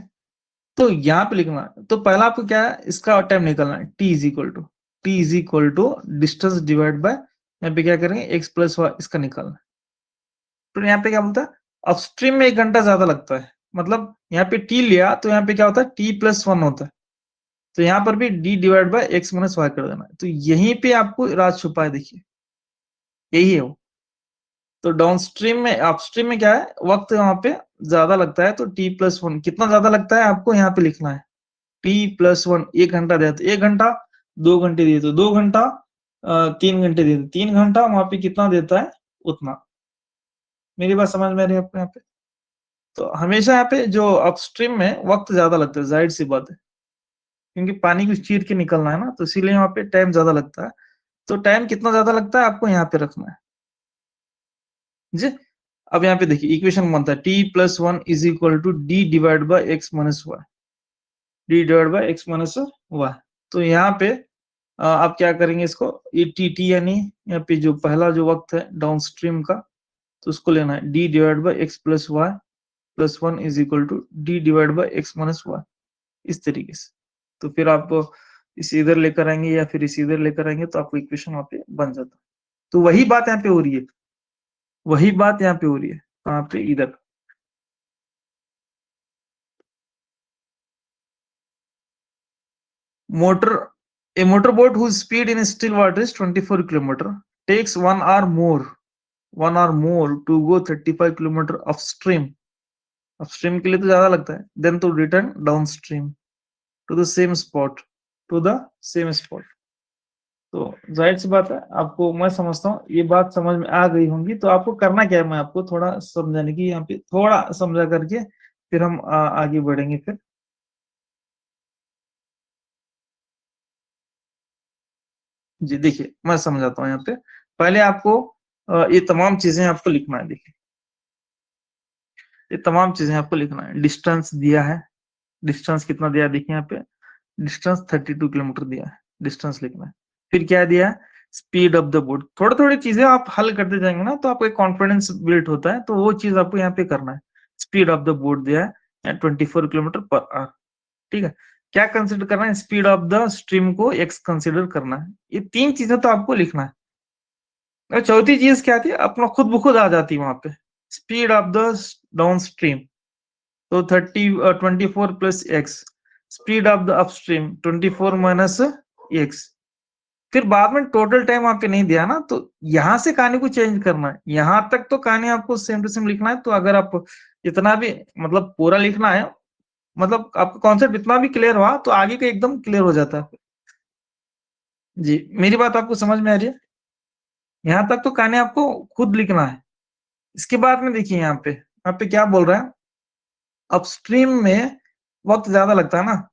तो यहाँ पे लिखना है, तो पहला आपको क्या है, इसका टाइम निकालना है, t is equal to distance divide by, यहाँ पे क्या करेंगे x प्लस वाई, इसका निकालना है। तो यहाँ पे क्या बोलता है, अपस्ट्रीम में 1 घंटा ज्यादा लगता है, मतलब यहाँ पे t लिया तो यहाँ पे क्या होता है, t+1 होता है, तो यहाँ पर भी d divide by x minus y कर देना है। तो यहीं पे आपको राज छुपा है, देखिए यही है वो। तो डाउनस्ट्रीम में, अपस्ट्रीम में क्या है, वक्त वहां पे ज्यादा लगता है, तो t+1 कितना ज्यादा लगता है आपको यहाँ पे लिखना है, t+1 1 घंटा दिया तो 1 घंटा, 2 घंटे दिए तो 2 घंटा, 3 घंटे दिए तो 3 घंटा, वहां पे कितना देता है उतना। मेरी बात समझ में आ रही है आपको यहाँ पे। तो हमेशा यहाँ पे जो अपस्ट्रीम में वक्त ज्यादा लगता है, जाहिर सी बात है, क्योंकि पानी को चीर के निकलना है ना, तो इसीलिए यहाँ पे टाइम ज्यादा लगता है। तो टाइम कितना ज्यादा लगता है आपको यहाँ पे रखना है जी। अब यहाँ पे देखिए इक्वेशन बनता है t+1 is equal to d divide by x minus y, d divide by x minus y. तो यहाँ पे आप क्या करेंगे, इसको ये टी यानी यहाँ पे जो पहला जो वक्त है डाउनस्ट्रीम का, तो उसको लेना है d divide by x plus y plus 1 is equal to d divide by x minus y, इस तरीके से। तो फिर आप इसे इधर लेकर आएंगे या फिर इसे इधर लेकर आएंगे, तो आपको इक्वेशन वहां पे बन जाता है। तो वही बात यहाँ पे हो रही है, वही बात यहाँ पे हो रही है, कहाँ पे, इधर। Motor, a motorboat whose speed in still water is 24 kilometer takes 1 hour more to go 35 kilometer upstream, upstream के लिए तो ज्यादा लगता है, then to return downstream to the same spot, to the same spot. तो जाहिर सी बात है, आपको मैं समझता हूँ ये बात समझ में आ गई होंगी। तो आपको करना क्या है, मैं आपको थोड़ा समझाने की, यहाँ पे थोड़ा समझा करके फिर हम आगे बढ़ेंगे फिर। जी देखिए मैं समझाता हूँ यहाँ पे, पहले आपको ये तमाम चीजें आपको लिखना है। देखिए ये तमाम चीजें आपको लिखना है, डिस्टेंस दिया है, डिस्टेंस कितना दिया है, देखिए यहाँ पे डिस्टेंस 32 किलोमीटर दिया है, डिस्टेंस लिखना है। फिर क्या दिया है, स्पीड ऑफ द बोट। थोड़ी थोड़ी चीजें आप हल करते जाएंगे ना, तो आपको एक कॉन्फिडेंस बिल्ड होता है, तो वो चीज आपको यहाँ पे करना है। स्पीड ऑफ द बोट दिया है 24 किलोमीटर पर आवर। ठीक है, क्या कंसिडर करना है, स्पीड ऑफ द स्ट्रीम को एक्स कंसिडर करना है। ये 3 चीजें तो आपको लिखना है, और चौथी चीज क्या थी, अपना खुद ब खुद आ जाती वहां पे, speed of the down stream, तो 24 plus x, speed of the upstream 24 minus x. फिर बाद में टोटल टाइम वहां पे नहीं दिया ना, तो यहां से कहानी को चेंज करना है, यहां तक तो कहानी आपको सेम टू सेम लिखना है। तो अगर आप इतना भी मतलब पूरा लिखना है, मतलब आपका कॉन्सेप्ट इतना भी क्लियर हुआ, तो आगे का एकदम क्लियर हो जाता है। जी मेरी बात आपको समझ में आ रही है, यहाँ तक तो कहानी आपको खुद लिखना है। इसके बाद में देखिए यहाँ पे क्या बोल रहा है, अपस्ट्रीम में वक्त ज्यादा लगता है ना,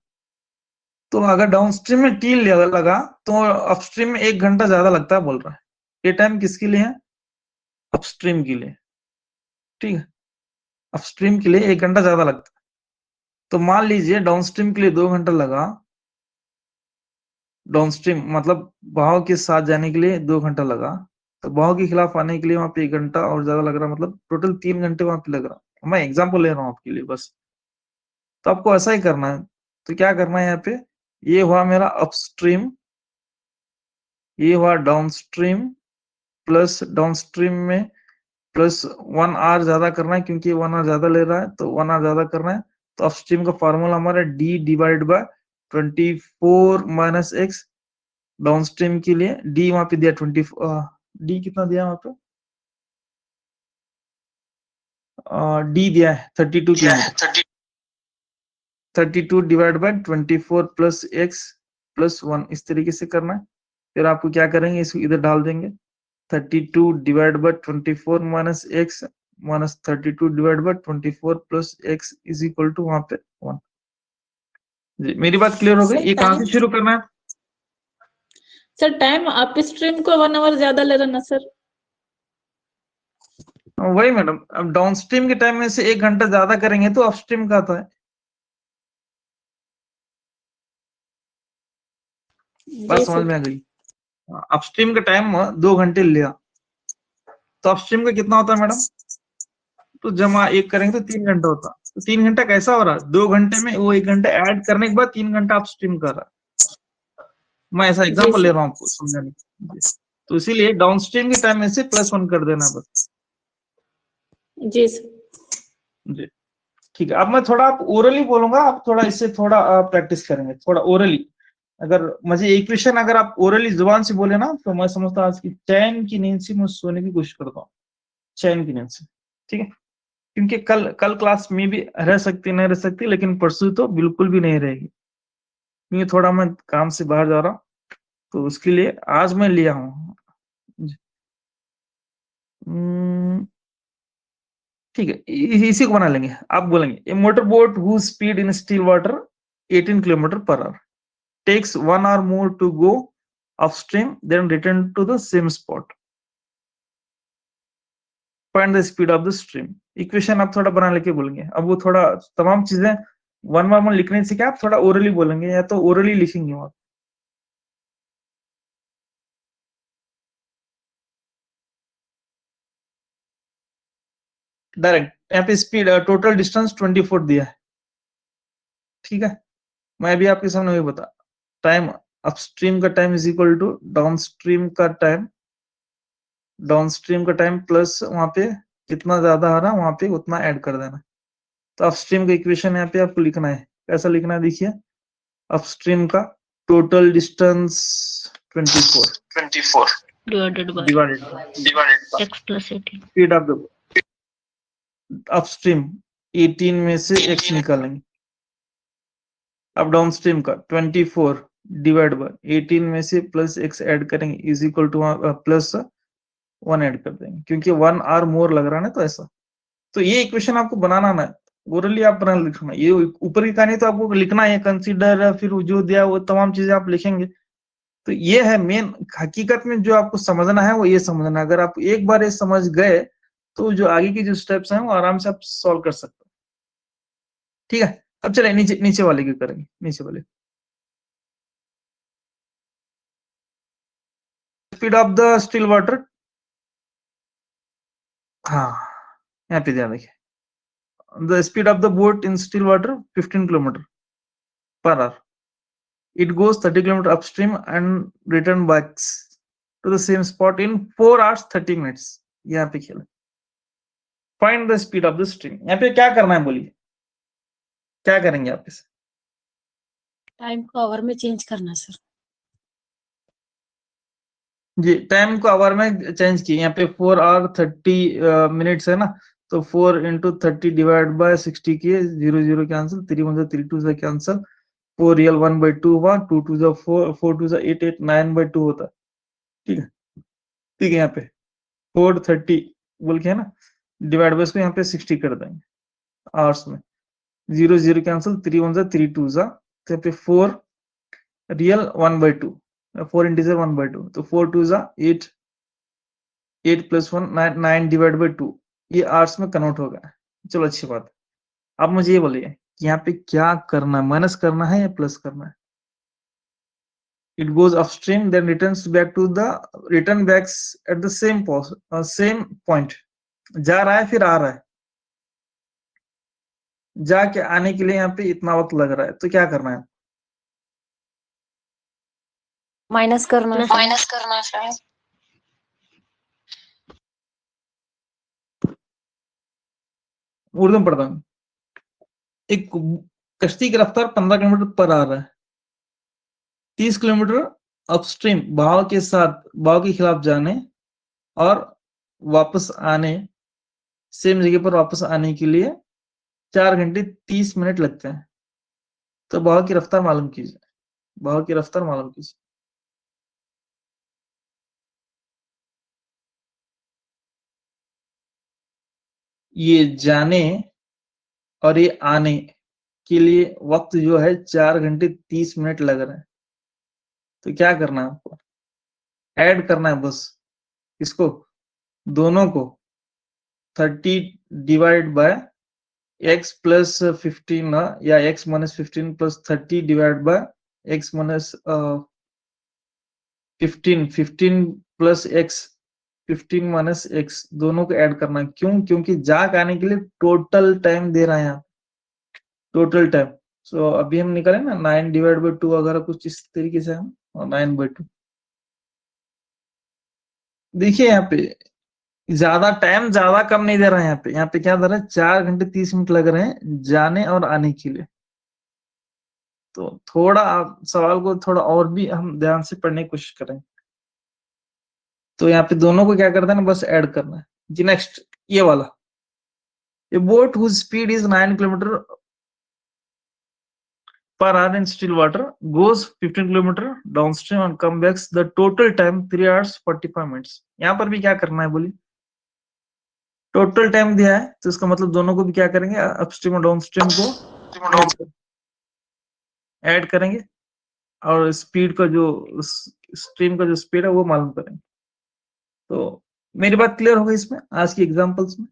तो अगर डाउनस्ट्रीम में टी लगा तो अपस्ट्रीम में 1 घंटा ज्यादा लगता है बोल रहा है। ये टाइम किसके लिए है, अपस्ट्रीम के लिए। ठीक है, अपस्ट्रीम के लिए 1 घंटा ज्यादा लगता है। तो मान लीजिए डाउनस्ट्रीम के लिए 2 घंटा लगा, डाउनस्ट्रीम मतलब बहाव के साथ जाने के लिए 2 घंटा लगा, तो बहाव के खिलाफ आने के लिए वहां पे 1 घंटा और ज्यादा लग रहा, मतलब टोटल 3 घंटे वहां पे लग रहा। मैं एग्जाम्पल ले रहा हूँ आपके लिए बस। तो आपको ऐसा ही करना है। तो क्या करना है यहाँ पे, ये हुआ मेरा अपस्ट्रीम, ये हुआ डाउनस्ट्रीम प्लस डाउनस्ट्रीम में प्लस 1 आवर ज्यादा करना है क्योंकि 1 आवर ज्यादा ले रहा है तो 1 आवर ज्यादा करना है। तो अपस्ट्रीम का फॉर्मूला हमारा D divide by 24 minus x. Downstream के लिए डी वहां पे दिया 20, डी कितना दिया वहां पे, डी दिया है 32 kilometre. 32 divide by 24 plus x plus 1 इस तरीके से करना है। फिर आपको क्या करेंगे, इसको इधर डाल देंगे 32 divide by 24 minus x minus 32 divide by 24 plus x is equal to वहां पे 1। जी मेरी बात क्लियर हो गई? ये कहाँ से शुरू करना है सर? टाइम अप स्ट्रीम को 1 आवर ज्यादा ले रहा ना सर? वही मैडम, अब डाउनस्ट्रीम के टाइम में से 1 घंटा ज्यादा करेंगे तो अपस्ट्रीम का आता है। बात जी समझ सर। में आ गई? अपस्ट्रीम का टाइम 2 घंटे लिया तो अपस्ट्रीम का कितना होता है मैडम? तो जमा 1 करेंगे तो 3 घंटा होता। तो 3 घंटा कैसा हो रहा है? 2 घंटे में वो 1 घंटा ऐड करने के बाद 3 घंटा अपस्ट्रीम कर रहा है। मैं ऐसा एग्जांपल ले रहा हूँ आपको समझाने के लिए। तो इसीलिए डाउनस्ट्रीम के टाइम में से +1 कर देना बस। जी सर। जी ठीक है। अब मैं थोड़ा आप ओरली बोलूंगा, आप थोड़ा इससे थोड़ा प्रैक्टिस करेंगे थोड़ा ओरली। अगर मुझे इक्वेशन अगर आप ओरली जुबान से बोले ना तो मैं समझता हूँ आज की चैन की नींद से मैं सोने की कोशिश करता हूँ, चैन की नींद से। ठीक है, क्योंकि कल क्लास में भी रह सकती नहीं रह सकती, लेकिन परसों तो बिल्कुल भी नहीं रहेगी क्योंकि थोड़ा मैं काम से बाहर जा रहा हूँ तो उसके लिए आज मैं लिया हूँ। ठीक है, इसी को बना लेंगे। आप बोलेंगे a motor boat who speed in still water 18 kilometre per hour takes 1 hour more to go upstream then return to the same spot. Find the speed of the stream. Equation आप थोड़ा बना लेके बोलेंगे। अब वो थोड़ा तमाम चीजें 1 बार में लिखने से क्या आप थोड़ा ओरली बोलेंगे या तो ओरली लिखेंगे आप। डायरेक्ट यहाँ पे स्पीड टोटल डिस्टेंस 24 दिया है। ठीक है, मैं भी आपके सामने वही बता, टाइम अपस्ट्रीम का time is equal to downstream का टाइम, डाउनस्ट्रीम का टाइम प्लस वहां पे कितना ज्यादा आ रहा है वहां पे उतना ऐड कर देना। तो अपस्ट्रीम का इक्वेशन यहाँ पे आपको लिखना है। कैसा लिखना है देखिए, अपस्ट्रीम का total distance 24 divided divided x plus 18। Speed of the upstream 18 में से x निकालेंगे। अब डाउनस्ट्रीम का 24 डिवाइड बाय 18 में से प्लस x ऐड करेंगे is equal two plus 1 add कर देंगे क्योंकि 1 आवर मोर लग रहा है ना। तो ऐसा, तो ये इक्वेशन आपको बनाना ना ओरली आप बना लिखना। ये ऊपर की कहानी तो आपको लिखना है, कंसीडर फिर जो दिया वो तमाम चीजें आप लिखेंगे। तो ये है मेन हकीकत में जो आपको समझना है वो ये समझना। अगर आप एक बार ये समझ गए तो जो आगे की जो स्टेप्स हैं वो आराम से आप सॉल्व कर सकते हो। ठीक है, अब चले नीचे नीचे वाले की करेंगे। नीचे वाले speed of the still water, हाँ यहाँ पे ध्यान देखिए, the speed of the boat in still water 15 kilometer per hour. It goes 30 kilometer upstream and return back to the same spot in 4 hours 30 minutes. यहाँ पे खेला find the speed of the stream. यहाँ पे क्या करना है बोलिए, क्या करेंगे आप इसे? टाइम को आवर में चेंज करना सर। जी टाइम को आवर में चेंज किए। यहाँ पे 4 आवर 30 मिनट्स है ना, तो 4 into 30 डिवाइड बाय 60 किए, 0 0 कैंसिल, 3 1 3 2 से कैंसिल, 4 रियल 1/2 हुआ, 2 2 4 4 2 8 8 9/2 होता है। ठीक है, ठीक है, यहाँ पे 430 बोल के है ना, डिवाइड बाय इसको यहाँ पे 60 कर देंगे आवर्स में, 0 0 कैंसिल, 3 1 3 2 तो यहाँ पे 4 रियल 1/2, 4 इंटीजर 1/2, तो 4 2 8 8 + 1 9 9 डिवाइड बाय 2 ये आवर्स में कन्वर्ट हो गया। चलो अच्छी बात है। अब मुझे ये बोलिए कि यहाँ पे क्या करना है, माइनस करना है या प्लस करना है? It goes upstream then returns back to the return backs at the same point. जा रहा है फिर आ रहा है, जाके आने के लिए यहाँ पे इतना वक्त लग रहा है, तो क्या करना है? माइनस करना है। उर्दू में पढ़ता हूँ। एक कश्ती की रफ्तार 15 किलोमीटर पर आवर है। 30 किलोमीटर अपस्ट्रीम बहाव के खिलाफ जाने और वापस आने, सेम जगह पर वापस आने के लिए 4 घंटे 30 मिनट लगते हैं। तो बहाव की रफ्तार मालूम कीजिए। ये जाने और ये आने के लिए वक्त जो है 4 घंटे 30 मिनट लग रहे हैं। तो क्या करना है आपको? ऐड करना है बस इसको, दोनों को 30 डिवाइड बाय x प्लस 15 या x minus 15 plus 30 divide by x minus 15 plus x 15 minus x, दोनों को ऐड करना है। क्यों? क्योंकि जाके आने के लिए टोटल टाइम दे रहा है यहाँ, टोटल टाइम। सो अभी हम निकाले ना 9 डिवाइड बाय 2 वगैरह कुछ इस तरीके से हम, और 9 बाय 2। देखिए यहाँ पे ज्यादा टाइम ज्यादा कम नहीं दे रहा है। यहाँ पे क्या दे रहा है? 4 घंटे 30 मिनट लग रहे हैं जाने और आने के लिए। तो थोड़ा आप सवाल को थोड़ा और भी हम ध्यान से पढ़ने की कोशिश करें। तो यहाँ पे दोनों को क्या करना है ना, बस ऐड करना है जी। नेक्स्ट ये वाला, a boat whose speed is 9 kilometre per hour in still water goes 15 kilometer downstream and comes back, the total time 3 hours 45 minutes। यहाँ पर भी क्या करना है बोलिए? टोटल टाइम दिया है, तो इसका मतलब दोनों को भी क्या करेंगे? अपस्ट्रीम और डाउनस्ट्रीम को ऐड करेंगे और स्पीड का जो स्ट्रीम का जो स्पीड है वो मालूम करेंगे। तो मेरी बात क्लियर होगी इसमें आज की एग्जांपल्स में?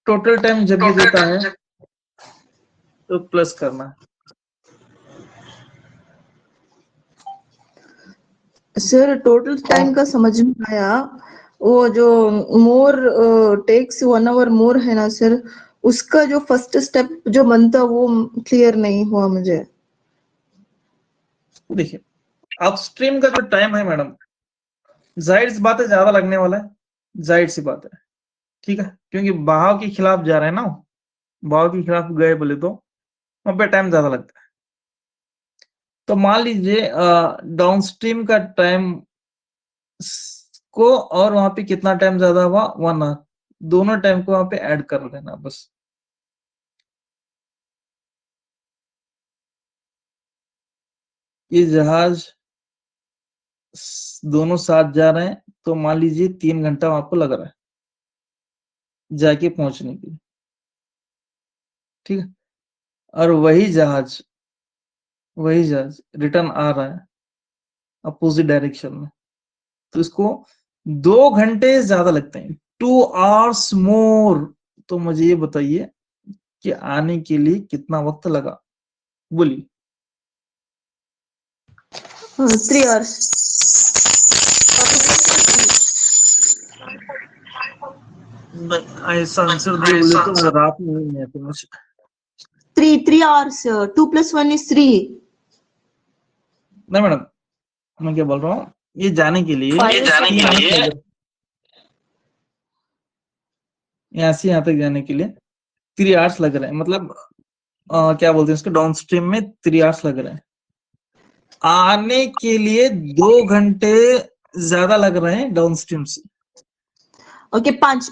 टोटल टाइम जब भी देता है तो प्लस करना है। सर टोटल टाइम का समझ में आया। वो जो मोर टेक्स 1 आवर मोर है ना सर, उसका जो फर्स्ट स्टेप जो बनता वो क्लियर नहीं हुआ मुझे। देखिए अपस्ट्रीम का जो टाइम है मैडम, जाहिर सी बात है ज्यादा लगने वाला है, जाहिर सी बात है, ठीक है, क्योंकि बहाव के खिलाफ जा रहे हैं ना, बहाव के खिलाफ गए बोले तो वहां पे टाइम ज्यादा लगता है। तो मान लीजिए डाउनस्ट्रीम का टाइम को और वहां पे कितना टाइम ज्यादा हुआ? 1 आवर। दोनों टाइम को वहां पे ऐड कर देना बस। ये जहाज दोनों साथ जा रहे हैं, तो मान लीजिए 3 घंटा आपको लग रहा है जाके पहुंचने के लिए, ठीक है। और वही जहाज रिटर्न आ रहा है अपोजिट डायरेक्शन में, तो इसको 2 घंटे ज्यादा लगते हैं, 2 hours मोर। तो मुझे ये बताइए कि आने के लिए कितना वक्त लगा? बोलिए। 3 hours। ऐसा आंसर दिए बोले तो रात में नहीं है तो मुझे 3 hours। 2 + 1 = 3। नहीं मैडम, मैं क्या बोल रहा हूँ, ये जाने के लिए यहाँ से यहाँ तक जाने के लिए 3 hours लग रहे हैं। मतलब क्या बोलते हैं इसको, डाउन स्ट्रीम में 3 hours लग रहे हैं। आने के लिए 2 घंटे ज्यादा लग रहे हैं डाउन स्ट्रीम से। Okay 5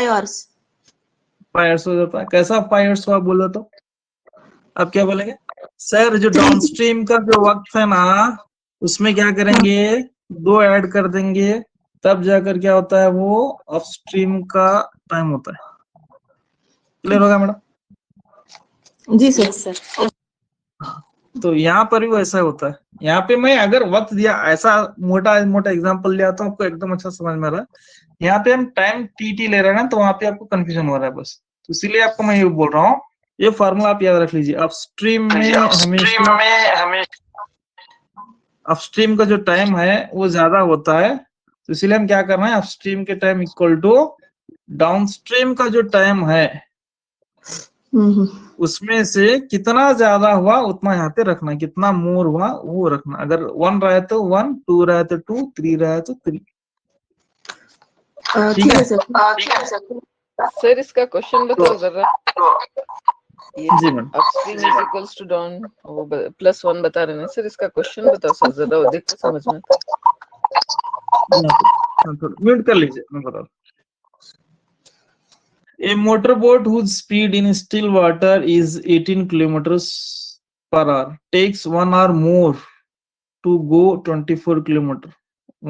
hours। 5 hours हो जाता है। कैसा 5 hours आप बोलो तो अब क्या बोलेंगे? सर जो डाउन स्ट्रीम का जो वक्त है ना, उसमें क्या करेंगे? 2 ऐड कर देंगे, तब जाकर क्या होता है? वो अपस्ट्रीम का टाइम होता है। क्लियर होगा मैडम? जी सर। तो यहाँ पर भी वैसा होता है। यहाँ पे मैं अगर वक्त दिया, ऐसा मोटा एग्जांपल लिया तो आपको एकदम अच्छा समझ में आ रहा है। यहाँ पे हम टाइम टी ले रहे हैं ना, तो वहां पे आपको कंफ्यूजन हो रहा है बस। तो इसीलिए आपको मैं ये बोल रहा हूँ, ये फार्मूला आप याद रख लीजिए। अपस्ट्रीम का जो टाइम है वो ज्यादा होता है, तो इसीलिए हम क्या कर रहे हैं? अपस्ट्रीम के टाइम इक्वल टू डाउनस्ट्रीम का जो टाइम है उसमें से कितना ज्यादा हुआ उतना यहाँ पे रखना, कितना मोर हुआ वो रखना। अगर 1 रहा है तो 1, 2 रहा है तो 2, 3 रहा है तो 3। ठीक है सर। सर इसका क्वेश्चन बताओ जरा। ये जी ma'am. Upstream is equals to down, वो +1 बता रहे हैं सर, इसका क्वेश्चन बताओ सर जरा, वो देखो समझ में। म्यूट कर लीजिए, मैं बता। A motorboat whose speed in still water is 18 kilometers per hour takes 1 hour more to go 24 kilometer.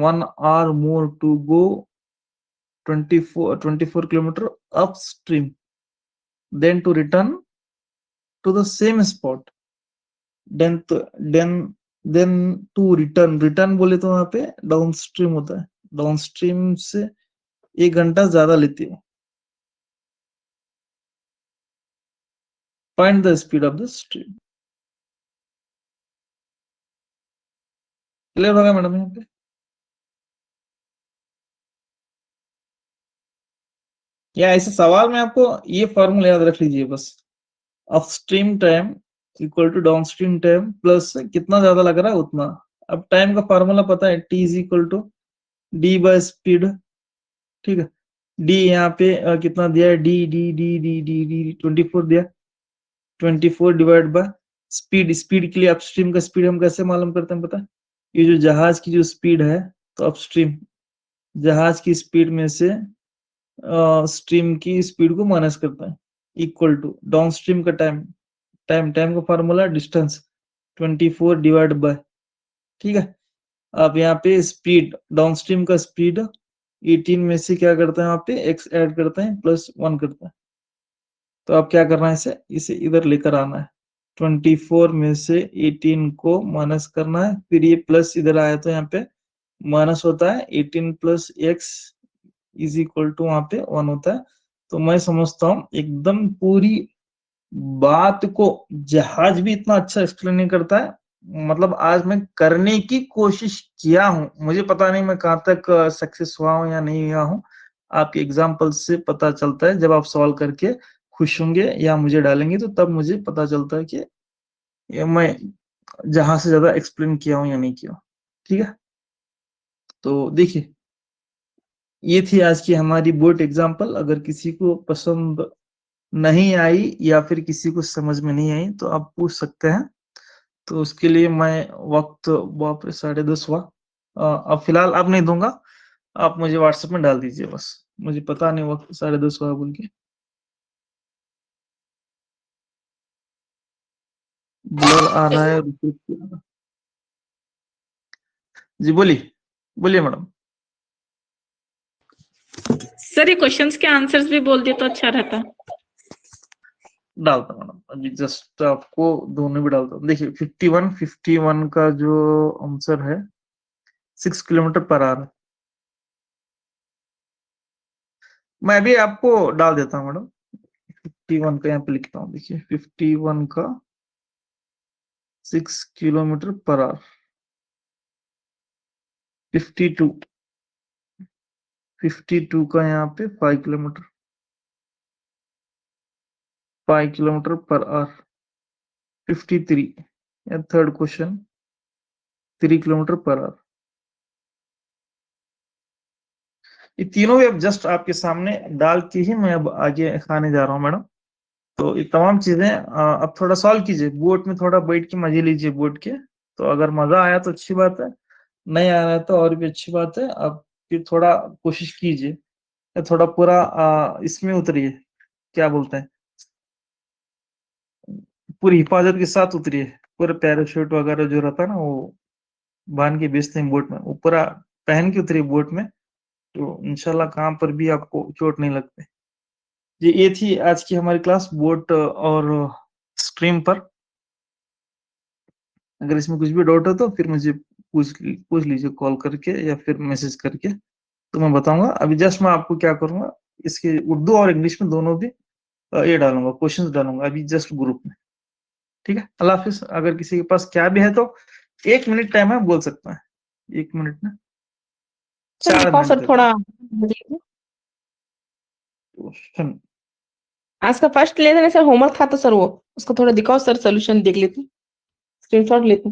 1 hour more to go 24 kilometer upstream, then to return to the same spot. Then to return बोले तो वहां पे downstream होता है, downstream से 1 घंटा ज्यादा लेती है। Find the speed of the stream. Clear होगा मैडम यहाँ पे? या ऐसे सवाल में आपको ये फॉर्मूला याद रख लीजिए बस, upstream time equal to downstream time plus कितना ज्यादा लग रहा है उतना। अब टाइम का फॉर्मूला पता है, T is equal to D by speed. ठीक है, डी यहाँ पे कितना दिया है, D D D D D D 24 दिया, 24 डिवाइड बाय स्पीड। स्पीड के लिए अपस्ट्रीम का स्पीड हम कैसे मालूम करते हैं पता है, ये जो जहाज की जो स्पीड है, तो अपस्ट्रीम जहाज की स्पीड में से स्ट्रीम की स्पीड को माइनस करता है, इक्वल टू डाउनस्ट्रीम का टाइम। टाइम का फार्मूला डिस्टेंस 24 डिवाइड बाय, ठीक है। आप यहाँ पे स्पीड, डाउनस्ट्रीम का स्पीड 18 में से क्या करते हैं, वहां पे x ऐड करते हैं +1 करते हैं। तो आप क्या करना है, इसे इधर लेकर आना है, 24 में से 18 को माइनस करना है, फिर ये प्लस इधर आया तो यहाँ पे माइनस होता है, 18 + x इज इक्वल टू वहां पे 1 होता है। तो मैं समझता हूँ एकदम पूरी बात को जहाज भी इतना अच्छा एक्सप्लेन नहीं करता है, मतलब आज मैं करने की कोशिश किया हूँ, मुझे पता नहीं मैं कहाँ तक सक्सेस हुआ हूँ या नहीं हुआ हूँ। आपके एग्जाम्पल से पता चलता है, जब आप सॉल्व करके खुश होंगे या मुझे डालेंगे तो तब मुझे पता चलता है कि मैं जहां से ज्यादा एक्सप्लेन किया हूँ या नहीं किया। ठीक है, तो देखिए ये थी आज की हमारी बोर्ड एग्जाम्पल। अगर किसी को पसंद नहीं आई या फिर किसी को समझ में नहीं आई तो आप पूछ सकते हैं। तो उसके लिए मैं वक्त वापस 10:30 हुआ, अब फिलहाल अब नहीं दूंगा, आप मुझे व्हाट्सएप में डाल दीजिए बस, मुझे पता नहीं वक्त 10:30 हुआ बोल के। ब्लर आ रहा है, जी बोलिए बोलिए मैडम। सर ये क्वेश्चंस के आंसर्स भी बोल दिए तो अच्छा रहता। डालता मैडम, अभी जस्ट आपको दोनों भी डालता हूँ। देखिए 51 का जो आंसर है 6 किलोमीटर पर आवर। मैं भी आपको डाल देता हूँ मैडम, 51 का यहाँ पे लिखता हूँ। देखिए 51 का 6 किलोमीटर पर आवर। 52 का यहाँ पे 5 किलोमीटर, 5 किलोमीटर पर आवर। 53 या third question 3 kilometre per our. ये तीनों भी अब जस्ट आपके सामने डाल के ही मैं अब आगे खाने जा रहा हूँ मैडम। तो ये तमाम चीजें अब थोड़ा सॉल्व कीजिए, बोर्ड में थोड़ा बैठ के मजे लीजिए बोर्ड के। तो अगर मजा आया तो अच्छी बात है, नहीं आ रहा है तो और भी अच्छी बात है। आप फिर थोड़ा कोशिश कीजिए, थोड़ा पूरा इसमें उतरिए, क्या बोलते हैं, पूरी हिफाजत के साथ उतरिए। पूरा पैराशूट वगैरह जो रहता है ना, वो बांध के बेचते हैं बोट में, वो पूरा पहन के उतरिए बोट में, तो इंशाल्लाह कहाँ पर भी आपको चोट नहीं लगते। ये थी आज की हमारी क्लास बोट और स्ट्रीम पर। अगर इसमें कुछ भी डाउट हो तो फिर मुझे पूछ लीजिए कॉल करके या फिर मैसेज करके, तो मैं बताऊंगा। अभी जस्ट मैं आपको क्या करूंगा, इसके उर्दू और इंग्लिश में दोनों भी ये डालूंगा, क्वेश्चंस डालूंगा अभी जस्ट ग्रुप में। ठीक है, अल्लाह हाफिज। अगर किसी के पास क्या भी है तो 1 मिनट टाइम है, बोल सकता है 1 मिनट में 4 मिनट सर थोड़ा क्वेश्चन आज का फर्स्ट लेसन है सर, होमवर्क था तो सर वो उसको थोड़ा दिखाओ सर, सोल्यूशन देख लेते, स्क्रीनशॉट लेते।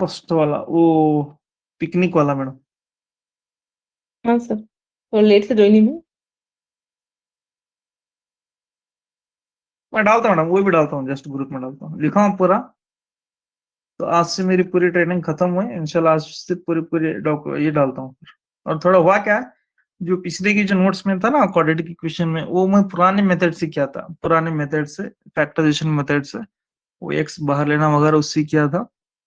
फर्स्ट वाला वो पिकनिक वाला मैडम। हाँ सर, तो लेट से ज्वाइनिंग है। मैं डालता हूँ मैडम, वो भी डालता हूँ, जस्ट ग्रुप में डालता हूँ, लिखा हूँ पूरा। तो आज से मेरी पूरी ट्रेनिंग खत्म हुई इंशाल्लाह, आज से पूरी ये डालता हूँ। और थोड़ा हुआ क्या, जो पिछले की जो नोट्स में था ना क्वाड्रेटिक इक्वेशन में, वो मैं पुराने मेथड से किया था, पुराने मेथड से, फैक्टराइजेशन मेथड से, वो एक्स बाहर लेना वगैरह उससे किया था।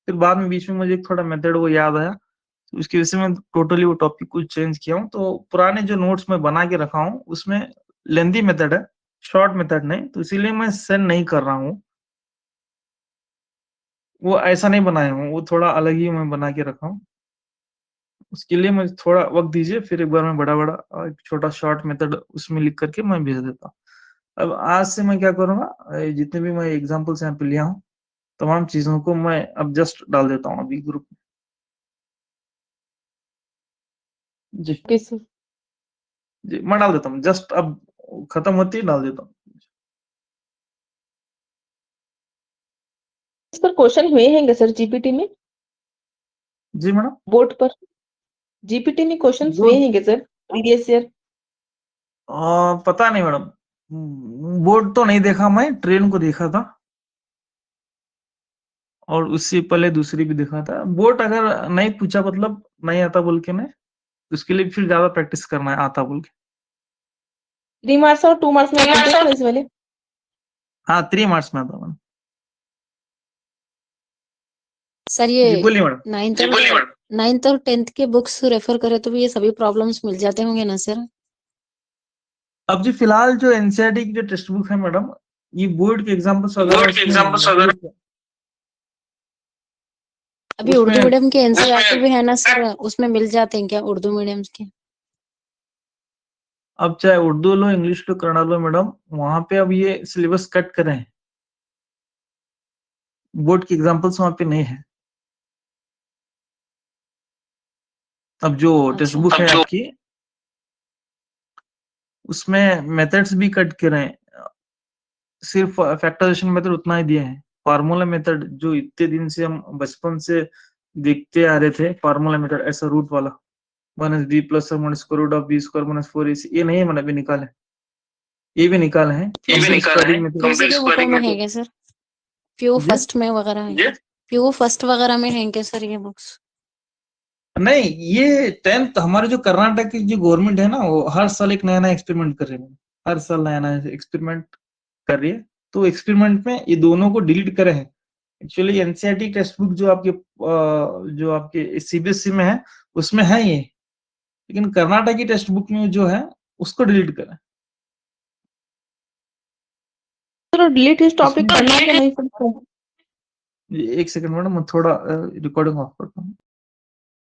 फिर बाद में बीच में मुझे थोड़ा मेथड वो याद आया, तो उसकी वजह से मैं टोटली वो टॉपिक को चेंज किया हूँ। तो पुराने जो नोट्स में बना के रखा हूँ उसमें लेंदी मेथड है, शॉर्ट मेथड नहीं, तो इसीलिए मैं सेंड नहीं कर रहा हूँ। वो ऐसा नहीं बनाया हूँ, वो थोड़ा अलग ही मैं बना के रखा हूँ। उसके लिए मुझे थोड़ा वक्त दीजिए, फिर एक बार मैं बड़ा एक छोटा शॉर्ट मेथड उसमें लिख करके मैं भेज देता हूँ। अब आज से मैं क्या करूंगा, जितने भी मैं एग्जाम्पल्स यहाँ पे लिया हूँ, तमाम चीजों को मैं अब जस्ट डाल देता हूँ अभी ग्रुप में। जी ओके सर। जी, मैं डाल देता हूँ, जस्ट अब खत्म होती है डाल देता हूँ। इस पर क्वेश्चन हुए हैं सर जीपीटी में, जी मैडम, बोर्ड पर जीपीटी में क्वेश्चन हुए बोर्ड हैं सर प्रीवियस ईयर? पता नहीं मैडम, बोर्ड तो नहीं देखा, मैं ट्रेन को देखा था और उससे पहले दूसरी भी देखा था। बोर्ड अगर नहीं पूछा मतलब नहीं आता बोल के नहीं, उसके लिए फिर ज्यादा प्रैक्टिस करना है आता बोल के। 3 मार्क्स और 2 मार्क्स में आते हैं सर इस वाले? हाँ 3 मार्क्स में आता मैडम। सर जी ये बोलिए मैडम। नाइन्थ और 10th के बुक्स रेफर करें तो भी ये सभी प्रॉब्लम्स मिल जाते होंगे ना सर? अब जी फिलहाल जो एनसीईआरटी की जो टेक्स्ट बुक है मैडम, ये बोर्ड के एग्जाम्पल्स वगैरह अभी उसमें उर्दू मीडियम के एनसीईआरटी भी है ना सर, उसमें मिल जाते हैं क्या उर्दू मीडियम के? अब चाहे उर्दू लो, इंग्लिश लो, कन्नड़ लो मैडम, वहां पे अब ये सिलेबस कट करे हैं, बोर्ड के एग्जाम्पल्स वहां पे नहीं है। अब जो टेक्स्ट अच्छा बुक है आपकी, उसमें मेथड्स भी कट करे हैं, सिर्फ फैक्टराइजेशन मेथड उतना ही दिए हैं। फार्मूला मेथड जो इतने दिन से हम बचपन से देखते आ रहे थे, फार्मूला मेथड ऐसा रूट वाला, 1 b + square root of b square - 4ac, ये नहीं है मैंने अभी निकाले, ये भी निकाले हैं। दूसरी के बुकों में है क्या सर? प्यू जी? फर्स्ट में वगैरह है? प्यू फर्स्ट वगैरह में है क्या सर ये बुक्स? नहीं, ये 10th हमारे जो कर्नाटक की जो गवर्नमेंट है ना, वो हर साल एक नया नया एक्सपेरिमेंट कर रही है, हर साल नया नया एक्सपेरिमेंट कर रही है। तो एक्सपेरिमेंट में ये दोनों को डिलीट करे हैं। एक्चुअली एनसीईआरटी टेक्स्ट बुक जो आपके सीबीएसई में है उसमें है ये, लेकिन कर्नाटक की टेक्स्ट बुक में जो है उसको डिलीट करें। सर डिलीट इस टॉपिक इसमें करना क्या नहीं सर? एक सेकंड मैडम, मैं थोड़ा रिकॉर्डिंग ऑफ कर।